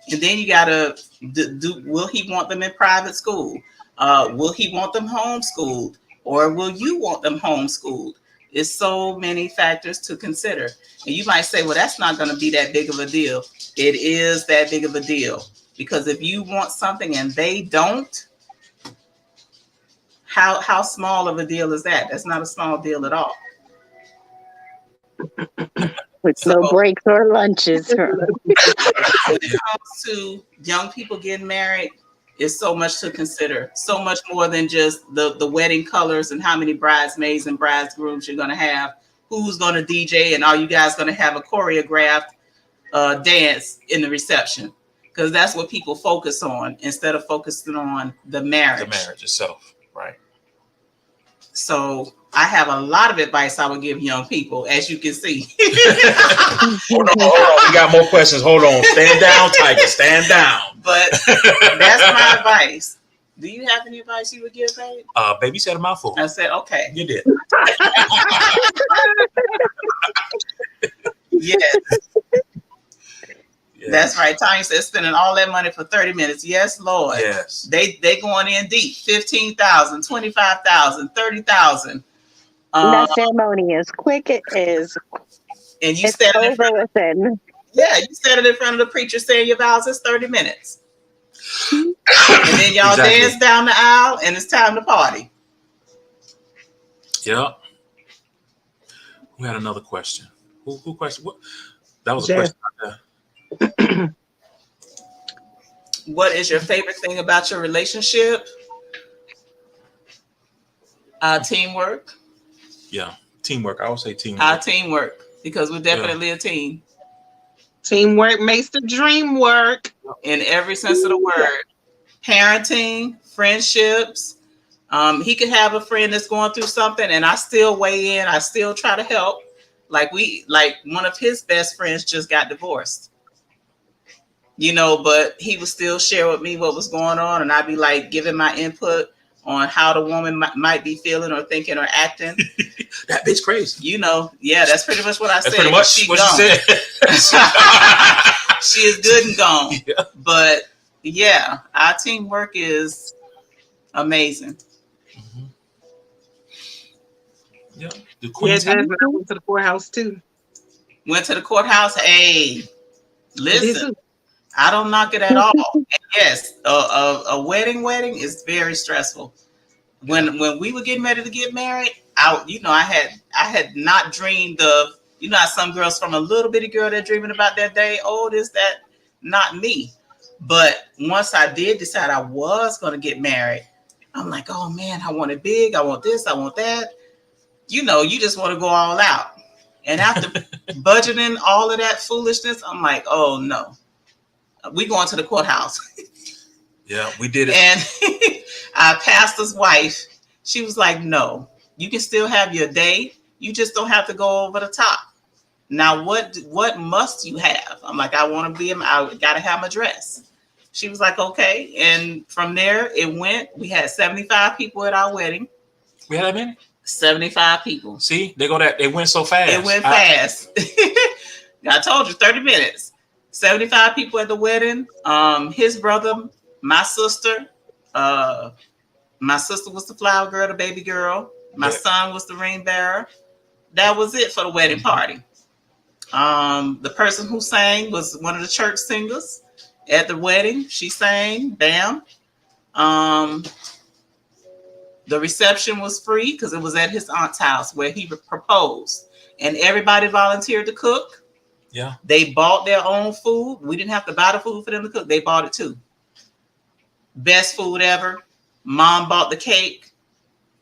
And then you got to will he want them in private school? Will he want them homeschooled? Or will you want them homeschooled? It's so many factors to consider. And you might say, well, that's not going to be that big of a deal. It is that big of a deal. Because if you want something and they don't, how small of a deal is that? That's not a small deal at all. With So, no breaks or lunches. when it comes to young people getting married, it's so much to consider. So much more than just the wedding colors and how many bridesmaids and bridegrooms you're going to have. Who's going to DJ, and are you guys going to have a choreographed dance in the reception? Because that's what people focus on instead of focusing on the marriage. The marriage itself, right? So I have a lot of advice I would give young people, as you can see. Hold on. We got more questions. Hold on. Stand down, Tiger. Stand down. But that's my advice. Do you have any advice you would give, babe? Baby said a mouthful. I said, okay. You did. Yes. That's right. Tanya said spending all that money for 30 minutes. Yes, Lord. Yes. They going in deep. 15,000, 25,000, 30,000. That ceremony is quick. It is. And you It's standing in over front of, within. yeah, you standing in front of the preacher saying your vows is 30 minutes. And then y'all Exactly. dance down the aisle and it's time to party. Yep. We had another question. Who question? What? That was a Jeff. question. What is your favorite thing about your relationship? Teamwork. Yeah. Teamwork. I would say teamwork. Teamwork, because we're definitely a team Teamwork makes the dream work. in every sense of the word. Parenting, friendships. He could have a friend that's going through something and I still weigh in. I still try to help. Like one of his best friends just got divorced. You know, but he would still share with me what was going on, and I'd be like giving my input on how the woman might be feeling or thinking or acting. That bitch crazy. You know, yeah, that's pretty much what I said. That's pretty much She what gone. you said. She is good and gone. Yeah. But yeah, our teamwork is amazing. Mm-hmm. Yeah. The Yeah, Queen's Jasmine, I went to the courthouse too. Went to the courthouse. Hey, Did listen, too. I don't knock it at all. And yes, a wedding is very stressful. When we were getting ready to get married, I had not dreamed of, you know how some girls from a little bitty girl, they're dreaming about that day. Oh, this, that, not me. But once I did decide I was going to get married, I'm like, oh man, I want it big. I want this. I want that. You know, you just want to go all out. And after budgeting all of that foolishness, I'm like, oh no, we going to the courthouse. Yeah, we did it. And our pastor's wife, she was like, no, you can still have your day. You just don't have to go over the top. Now, what must you have? I'm like, I got to have my dress. She was like, okay. And from there, it went. We had 75 people at our wedding. We had that many? 75 people. See, they went so fast. It went fast. I told you, 30 minutes. 75 people at the wedding. His brother, my sister was the flower girl, the baby girl. My son was the ring bearer. That was it for the wedding party. The person who sang was one of the church singers at the wedding. She sang, bam. The reception was free because it was at his aunt's house where he proposed. And everybody volunteered to cook. Yeah. They bought their own food. We didn't have to buy the food for them to cook. They bought it too. Best food ever. Mom bought the cake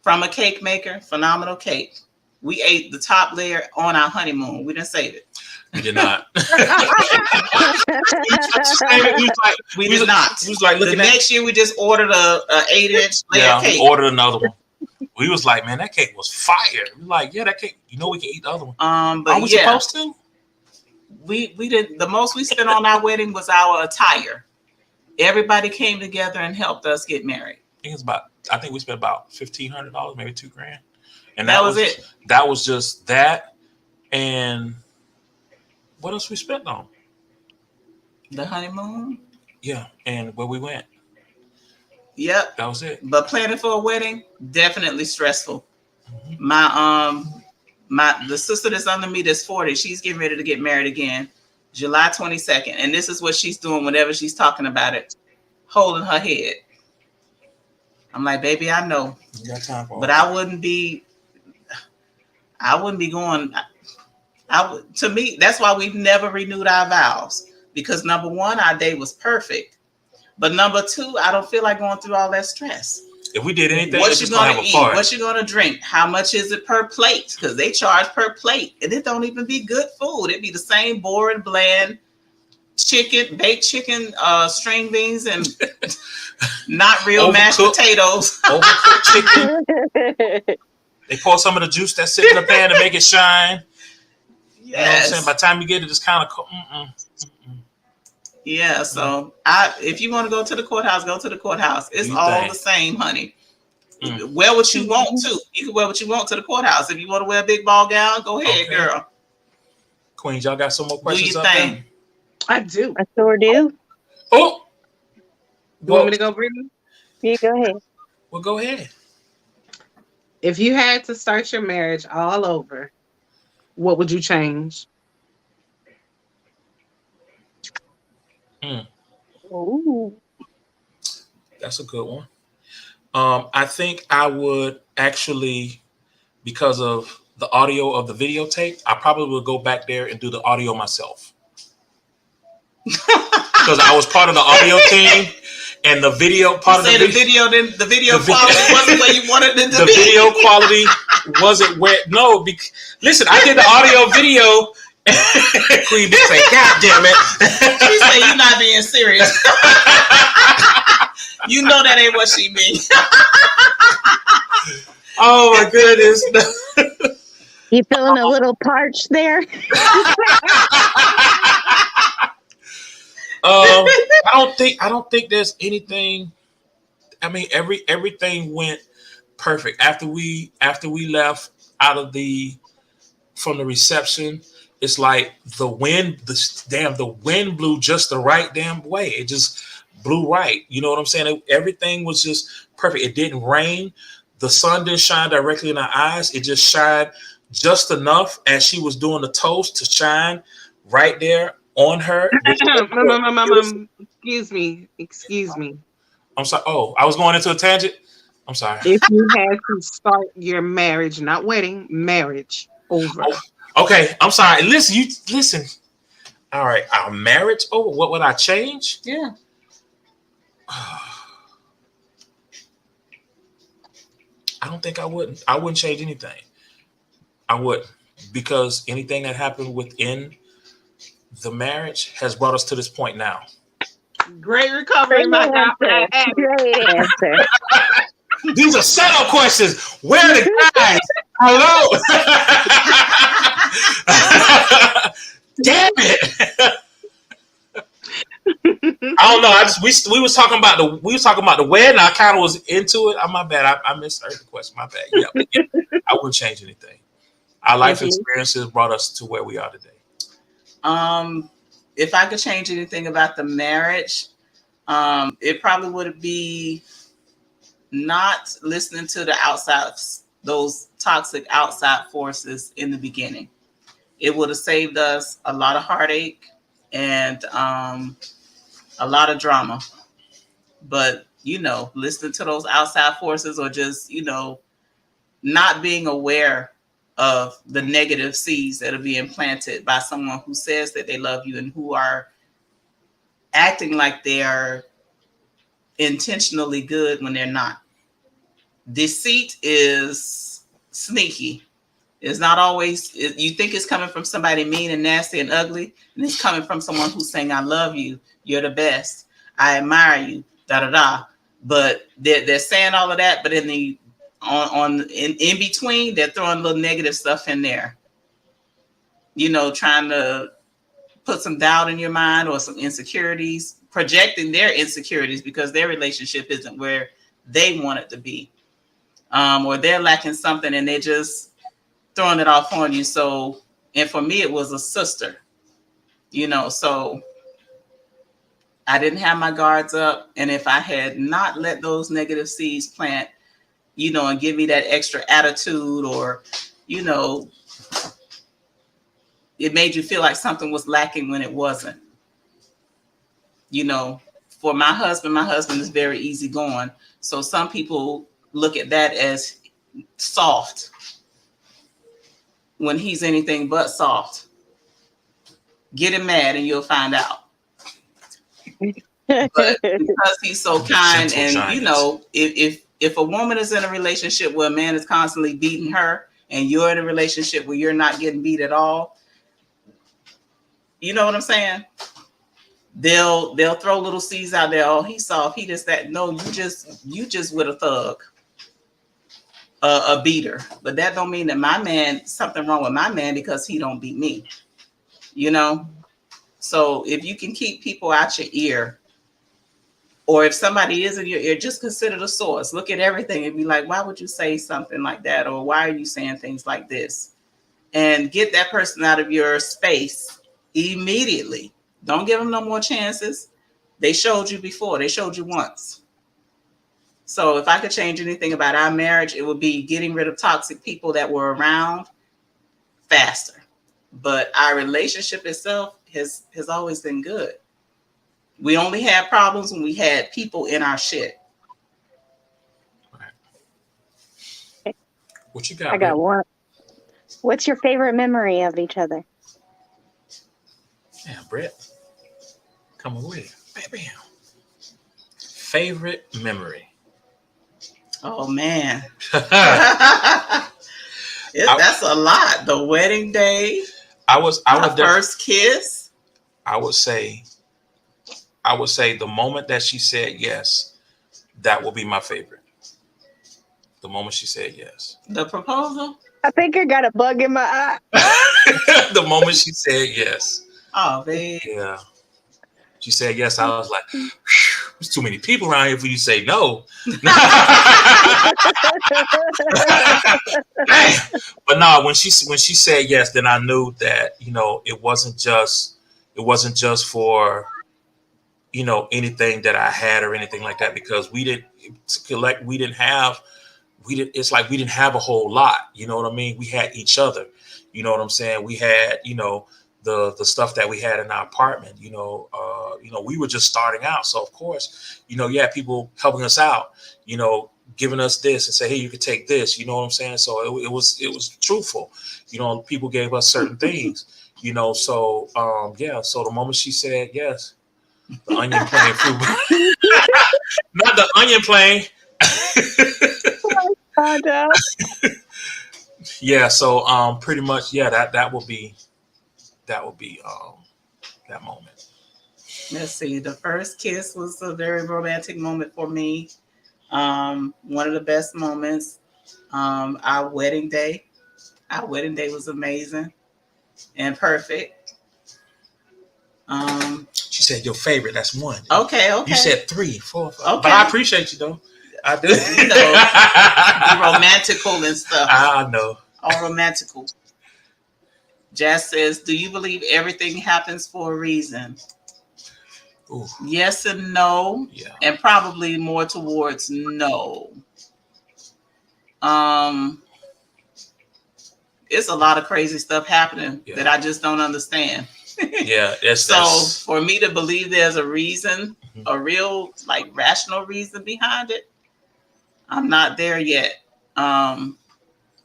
from a cake maker. Phenomenal cake. We ate the top layer on our honeymoon. We didn't save it. We did not. We did not. We was like looking the at next year we just ordered a 8-inch layer cake. We ordered another one. We was like, man, that cake was fire. We like, yeah, that cake. You know, we can eat the other one. But are we supposed to? We did. The most we spent on our wedding was our attire. Everybody came together and helped us get married. I think we spent about $1,500, maybe $2,000, and that was it. That was just that, and what else we spent on? The honeymoon. Yeah, and where we went. Yep, that was it. But planning for a wedding, definitely stressful. Mm-hmm. the sister that's under me that's 40, she's getting ready to get married again, July 22nd. And this is what she's doing whenever she's talking about it, holding her head. I'm like, baby, I know. You got time for but all I wouldn't be going. To me, that's why we've never renewed our vows. Because number one, our day was perfect. But number two, I don't feel like going through all that stress. If we did anything, what you gonna eat? What you gonna drink? How much is it per plate? Because they charge per plate, and it don't even be good food. It be the same boring, bland chicken, baked chicken, string beans, and not real mashed potatoes. Overcooked chicken. They pour some of the juice that's sitting in the pan to make it shine. Yes. You know what I'm saying? By the time you get it, it's kind of Yeah, so if you want to go to the courthouse, go to the courthouse. It's all the same, honey. Wear what you want to. You can wear what you want to the courthouse. If you want to wear a big ball gown, go ahead, girl. Queens, y'all got some more questions? Do your thing. I do. I sure do. Oh, you want me to go, Brittany? Yeah, go ahead. Well, go ahead. If you had to start your marriage all over, what would you change? Ooh. That's a good one. I think I would actually, because of the audio of the videotape, I probably would go back there and do the audio myself. Because I was part of the audio team, and the video part of the video quality wasn't where you wanted it to be. The video quality wasn't where. No, listen, I did the audio video. Queen did say, "God damn it!" She said, "You're not being serious." You know that ain't what she means. Oh my goodness! You feeling a little parched there? I don't think there's anything. I mean, everything went perfect after we left from the reception. It's like the wind blew just the right damn way. It just blew right. You know what I'm saying? Everything was just perfect. It didn't rain. The sun didn't shine directly in our eyes. It just shined just enough as she was doing the toast to shine right there on her. Excuse me. I'm sorry. Oh, I was going into a tangent. I'm sorry. If you had to start your marriage, not wedding, marriage over. Oh, okay, I'm sorry. Listen. All right, our marriage over. What would I change? Yeah. I don't think I wouldn't. I wouldn't change anything. I wouldn't, because anything that happened within the marriage has brought us to this point now. Great recovery, my God. Great answer. These are setup questions. Where are the guys? Hello. Damn it. I don't know. We was talking about the wedding. I kind of was into it. My bad. I misheard the question. My bad. Yeah, I wouldn't change anything. Our life experiences brought us to where we are today. If I could change anything about the marriage, it probably would be not listening to the those toxic outside forces in the beginning. It would have saved us a lot of heartache and a lot of drama. But, listening to those outside forces, or just, not being aware of the negative seeds that are being planted by someone who says that they love you and who are acting like they are intentionally good when they're not. Deceit is sneaky. It's not always, you think it's coming from somebody mean and nasty and ugly, and it's coming from someone who's saying, "I love you, you're the best, I admire you, da-da-da." But they're saying all of that, but in between, they're throwing little negative stuff in there. Trying to put some doubt in your mind or some insecurities, projecting their insecurities because their relationship isn't where they want it to be. Or they're lacking something and they're just throwing it off on you. So, and for me, it was a sister, so I didn't have my guards up. And if I had not let those negative seeds plant, and give me that extra attitude or, it made you feel like something was lacking when it wasn't. You know, for my husband is very easygoing. So some people look at that as soft when he's anything but soft. Get him mad and you'll find out. But because he's so kind, and you know, if a woman is in a relationship where a man is constantly beating her, and you're in a relationship where you're not getting beat at all, you know what I'm saying? They'll throw little seeds out there. Oh, he's soft. He just that. No, you just with a thug, a beater. But that don't mean that my man, something wrong with my man because he don't beat me. You know. So if you can keep people out your ear, or if somebody is in your ear, just consider the source. Look at everything and be like, why would you say something like that? Or why are you saying things like this? And get that person out of your space immediately. Don't give them no more chances. They showed you before. They showed you once. So if I could change anything about our marriage, it would be getting rid of toxic people that were around faster. But our relationship itself has always been good. We only had problems when we had people in our shit. Right. What you got? I got one. What's your favorite memory of each other? Yeah, Brett. Come away. Bam, bam. Favorite memory. Oh man. That's a lot. The wedding day. The first kiss. I would say the moment that she said yes, that will be my favorite. The moment she said yes. The proposal? I think I got a bug in my eye. The moment she said yes. Oh, babe. Yeah. She said yes. I was like, there's too many people around here for you to say no. But no, when she said yes, then I knew that, you know, it wasn't just for, you know, anything that I had or anything like that, because we didn't have a whole lot. You know what I mean? We had each other. You know what I'm saying? We had, you know, the stuff that we had in our apartment. You know, we were just starting out. So of course, you know, you had people helping us out, you know, giving us this and say, hey, you could take this. You know what I'm saying? So it was truthful. You know, people gave us certain things. You know, so yeah. So the moment she said yes, the onion plane flew by. Not the onion plane. Yeah, so pretty much, yeah, that will be that moment. Let's see. The first kiss was a very romantic moment for me. One of the best moments. Our wedding day. Our wedding day was amazing and perfect. She said your favorite. That's one. Okay. You said 3, 4, 5. Okay. But I appreciate you though. I do. You know, the romantical and stuff. I know. All romantical. Jazz says, do you believe everything happens for a reason? Ooh. Yes and no. Yeah. And probably more towards no. It's a lot of crazy stuff happening that I just don't understand. Yeah. For me to believe there's a reason, a real like rational reason behind it, I'm not there yet.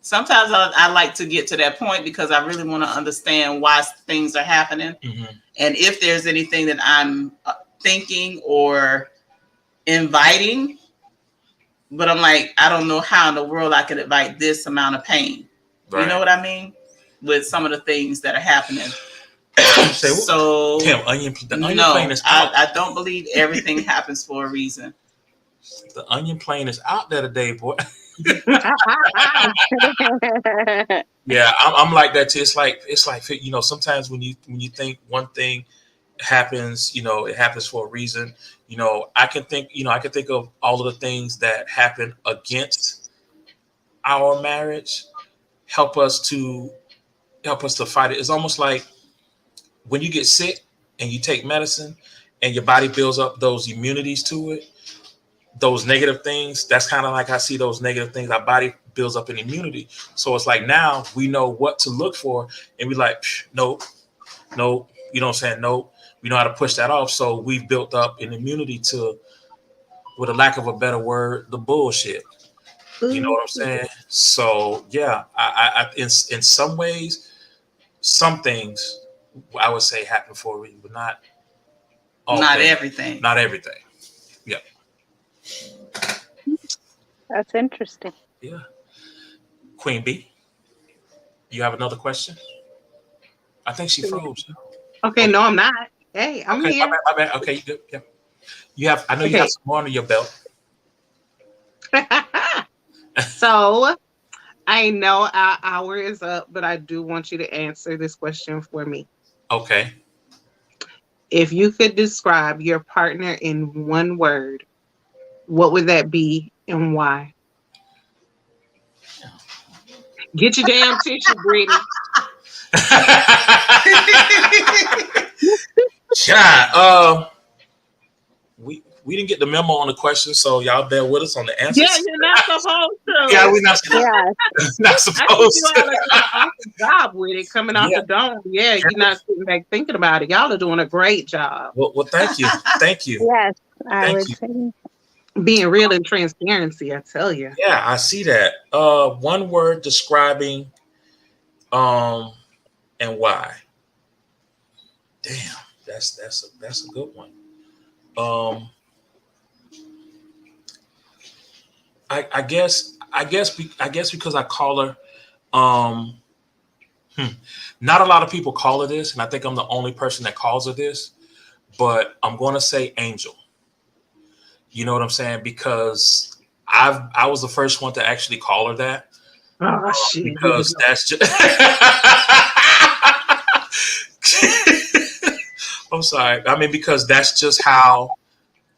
Sometimes I like to get to that point because I really want to understand why things are happening. And if there's anything that I'm thinking or inviting, but I'm like, I don't know how in the world I could invite this amount of pain. Right. You know what I mean? With some of the things that are happening. So damn, onion plane is out. I don't believe everything happens for a reason. The onion plane is out there today, boy. Yeah, I'm like that too. It's like you know, sometimes when you think one thing happens, you know, it happens for a reason. You know, I can think of all of the things that happen against our marriage help us to fight it. It's almost like when you get sick and you take medicine and your body builds up those immunities to it, those negative things. That's kind of like I see those negative things. Our body builds up an immunity. So it's like now we know what to look for, and we like, nope, nope. You know what I'm saying? Nope. We know how to push that off. So we've built up an immunity to, with a lack of a better word, the bullshit. You know what I'm saying? So yeah, I in some ways, some things I would say happen for a reason, but not all Not things. everything. Not everything. Yeah. That's interesting. Yeah. Queen B, you have another question? I think she froze. Okay, no, I'm not. Hey, I'm Okay, here. my bad. Okay, you good. Yeah. You have. I know you Okay. have some more under your belt. So I know our hour is up, but I do want you to answer this question for me. Okay. If you could describe your partner in one word, what would that be and why? Get your damn tissue, Brittany. Child, we didn't get the memo on the question, so y'all bear with us on the answers. Yeah, you're not supposed to. Yeah, we're not, Yeah. not I think supposed you all are to. doing an awesome job with it coming off Yeah. the dome. Yeah, you're not sitting back thinking about it. Y'all are doing a great job. Well, thank you. Thank you. Yes, I Thank would you. say. Being real and transparency, I tell you. Yeah, I see that. One word describing and why. Damn, that's a good one. I guess because I call her not a lot of people call her this, and I think I'm the only person that calls her this, but I'm going to say Angel. You know what I'm saying? Because I was the first one to actually call her that. Oh shit! Because that's just I'm sorry. I mean, because that's just how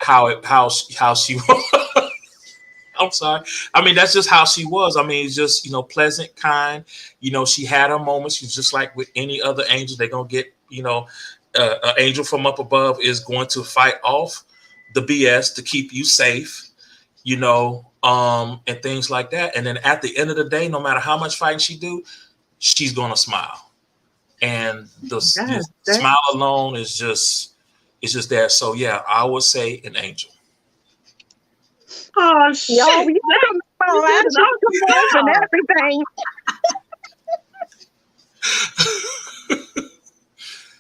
she was. I'm sorry. I mean, that's just how she was. I mean, it's just, pleasant, kind. She had her moments. She's just like with any other angel. They're going to get, an angel from up above is going to fight off the BS to keep you safe, and things like that. And then at the end of the day, no matter how much fighting she do, she's going to smile. And the smile alone is just there. So yeah, I would say an angel. Oh shit! Yo, you and everything.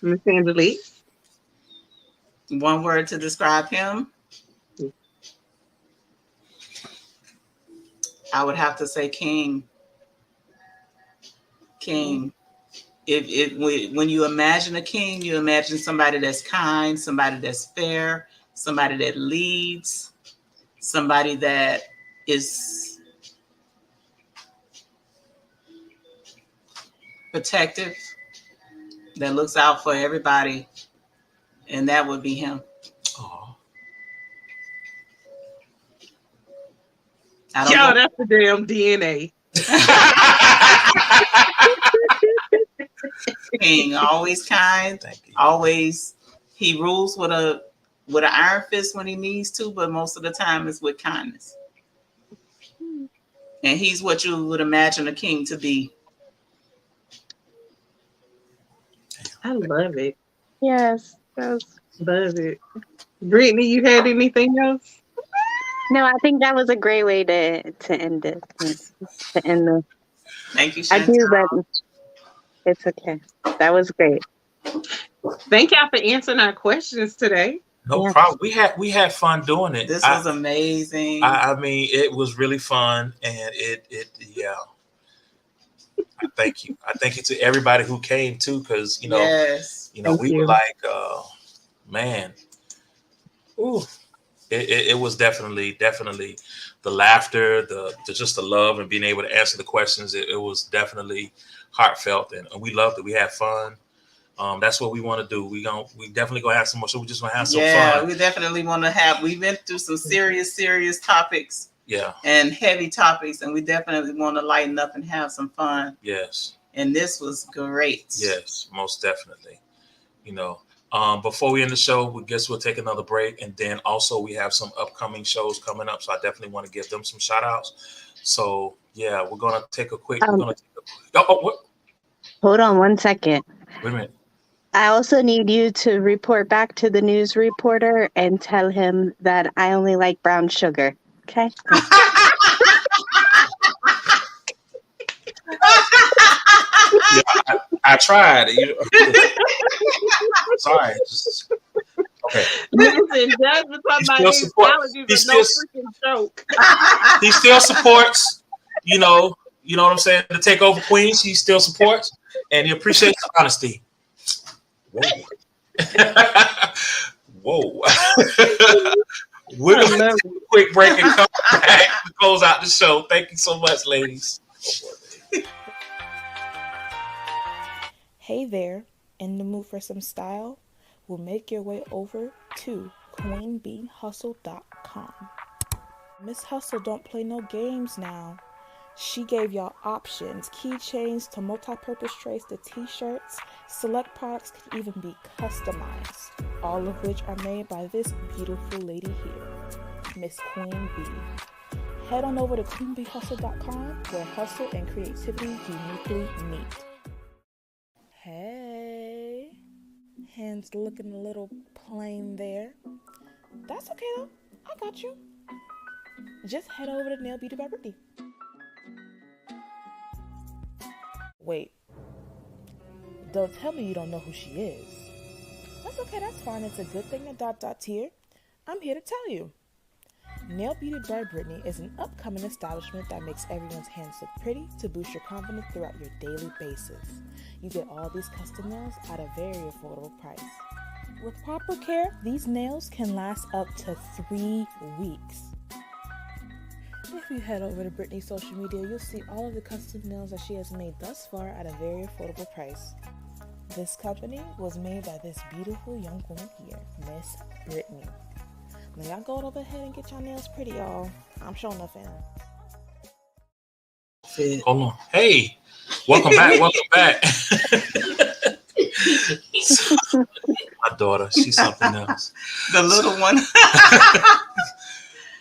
Miss Angelique. One word to describe him. I would have to say king. King. When you imagine a king, you imagine somebody that's kind, somebody that's fair, somebody that leads, somebody that is protective, that looks out for everybody, and that would be him. Oh, Yo, that's the damn DNA. King, always kind. thank you. Always, he rules with an iron fist when he needs to, but most of the time it's with kindness. And he's what you would imagine a king to be. I love it. Yes. Love it. Brittany, you had anything else? No, I think that was a great way to end it. To end the. Thank you, I Chantel. do, but it's okay. That was great. Thank y'all for answering our questions today. No problem. We had fun doing it. This was amazing. I mean, it was really fun, and it yeah. I thank you. I thank you to everybody who came too, because yes. we were like, man, ooh, it was definitely the laughter, the just the love, and being able to answer the questions. It was definitely heartfelt, and we loved it. We had fun. That's what we want to do. We definitely gonna have some more. So we just gonna have some fun. Yeah, we definitely want to have. We went through some serious topics. Yeah. And heavy topics, and we definitely want to lighten up and have some fun. Yes. And this was great. Yes, most definitely. Before we end the show, we guess we'll take another break, and then also we have some upcoming shows coming up. So I definitely want to give them some shout outs. So yeah, we're gonna take a quick. What? Hold on 1 second. Wait a minute. I also need you to report back to the news reporter and tell him that I only like brown sugar. Okay? Yeah, I tried. Sorry. Okay. Listen, Jasmine talking about these allergies are no freaking joke. He still supports, you know what I'm saying? The Takeover Queens, he still supports, and he appreciates the honesty. Whoa. Whoa. We're going to take a quick break and come back to close out the show. Thank you so much, ladies. Hey there, in the mood for some style? Well, make your way over to queenbeehustle.com. Miss Hustle don't play no games now. She gave y'all options, keychains to multi-purpose trays to t-shirts. Select products can even be customized, all of which are made by this beautiful lady here, Miss Queen Bee. Head on over to queenbeehustle.com where hustle and creativity uniquely meet. Hey, hands looking a little plain there. That's okay though, I got you. Just head over to Nail Beauty by Brittany. Wait, don't tell me you don't know who she is. That's okay, that's fine. It's a good thing that ... here. I'm here to tell you. Nail Beauty by Brittany is an upcoming establishment that makes everyone's hands look pretty to boost your confidence throughout your daily basis. You get all these custom nails at a very affordable price. With proper care, these nails can last up to 3 weeks. If you head over to Brittany's social media, you'll see all of the custom nails that she has made thus far at a very affordable price. This company was made by this beautiful young woman here, Miss Brittany. Now y'all go over ahead and get your nails pretty, y'all. I'm showing enough in. Hold on. Hey, welcome back. My daughter, she's something else. The little one.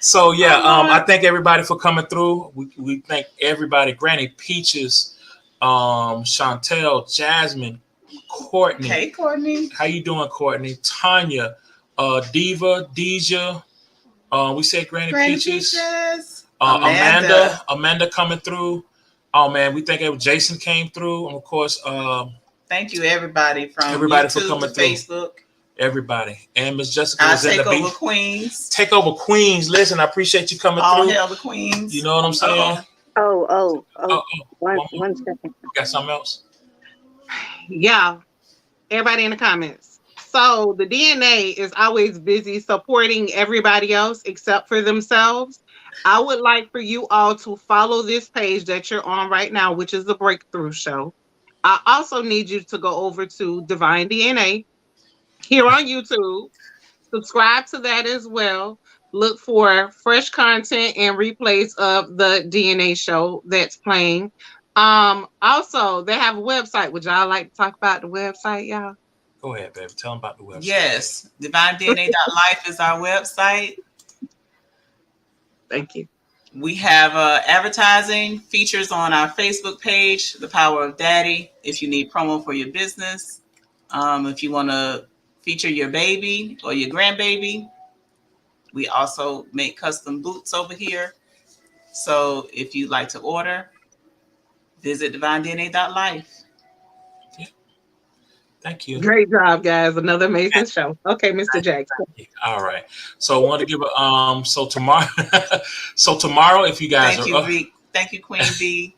So yeah, I thank everybody for coming through. We thank everybody. Granny Peaches, Chantel, Jasmine, Courtney. Hey, Courtney. How you doing, Courtney? Tanya, Diva, Deja. We said Granny Peaches. Amanda coming through. Oh man, we thank Jason came through, and of course, thank you everybody from YouTube for coming through. Facebook. Everybody. And Miss Jessica was in the Takeover Queens. Takeover Queens. Listen, I appreciate you coming All through. All hail the Queens. You know what I'm saying? One second. Got something else? Yeah. Everybody in the comments. So the DNA is always busy supporting everybody else except for themselves. I would like for you all to follow this page that you're on right now, which is the Breakthrough Show. I also need you to go over to Divine DNA here on YouTube. Subscribe to that as well. Look for fresh content and replays of the DNA show that's playing. Also, they have a website. Would y'all like to talk about the website, y'all? Go ahead, baby. Tell them about the website. Yes. DivineDNA.life is our website. Thank you. We have advertising features on our Facebook page, The Power of Daddy, if you need promo for your business. If you want to feature your baby or your grandbaby. We also make custom boots over here. So if you'd like to order, visit DivineDNA.life. Yeah. Thank you. Great job, guys. Another amazing show. Okay, Mr. Jackson. All right. So I want to give a so tomorrow if you guys Thank are you, up, thank you, Queen B.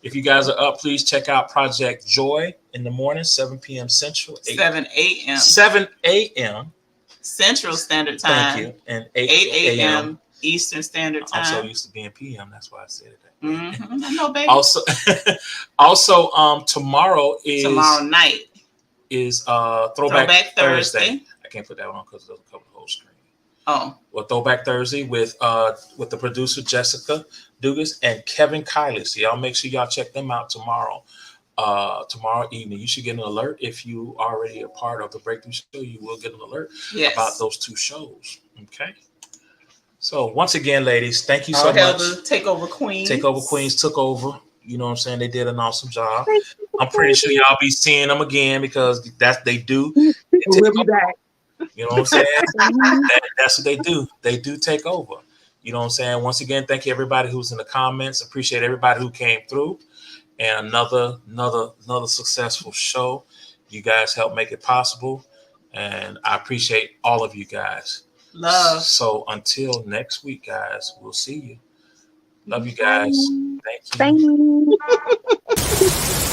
If you guys are up, please check out Project Joy in the morning, 7 p.m. Central. 7 a.m. 7 a.m. Central Standard Time. Thank you. And 8 a.m. Eastern Standard Time. I'm so used to being PM. That's why I said it. No, baby. Also, tomorrow night is Throwback Thursday. I can't put that on because it doesn't cover the whole screen. Oh. Well, Throwback Thursday with the producer Jessica Dugas and Kevin Kiley. So y'all make sure y'all check them out tomorrow evening. You should get an alert if you already a part of the Breakthrough Show. You will get an alert about those two shows. Okay. So once again, ladies, thank you so All hail much. the Takeover Queens. Takeover Queens took over. You know what I'm saying? They did an awesome job. I'm pretty sure y'all be seeing them again because they do. We'll be back. You know what I'm saying? That's what they do. They do take over. You know what I'm saying? Once again, thank you everybody who's in the comments. Appreciate everybody who came through. And another successful show. You guys helped make it possible. And I appreciate all of you guys. Love. So until next week, guys, we'll see you. Love you guys. Thank you. Bye.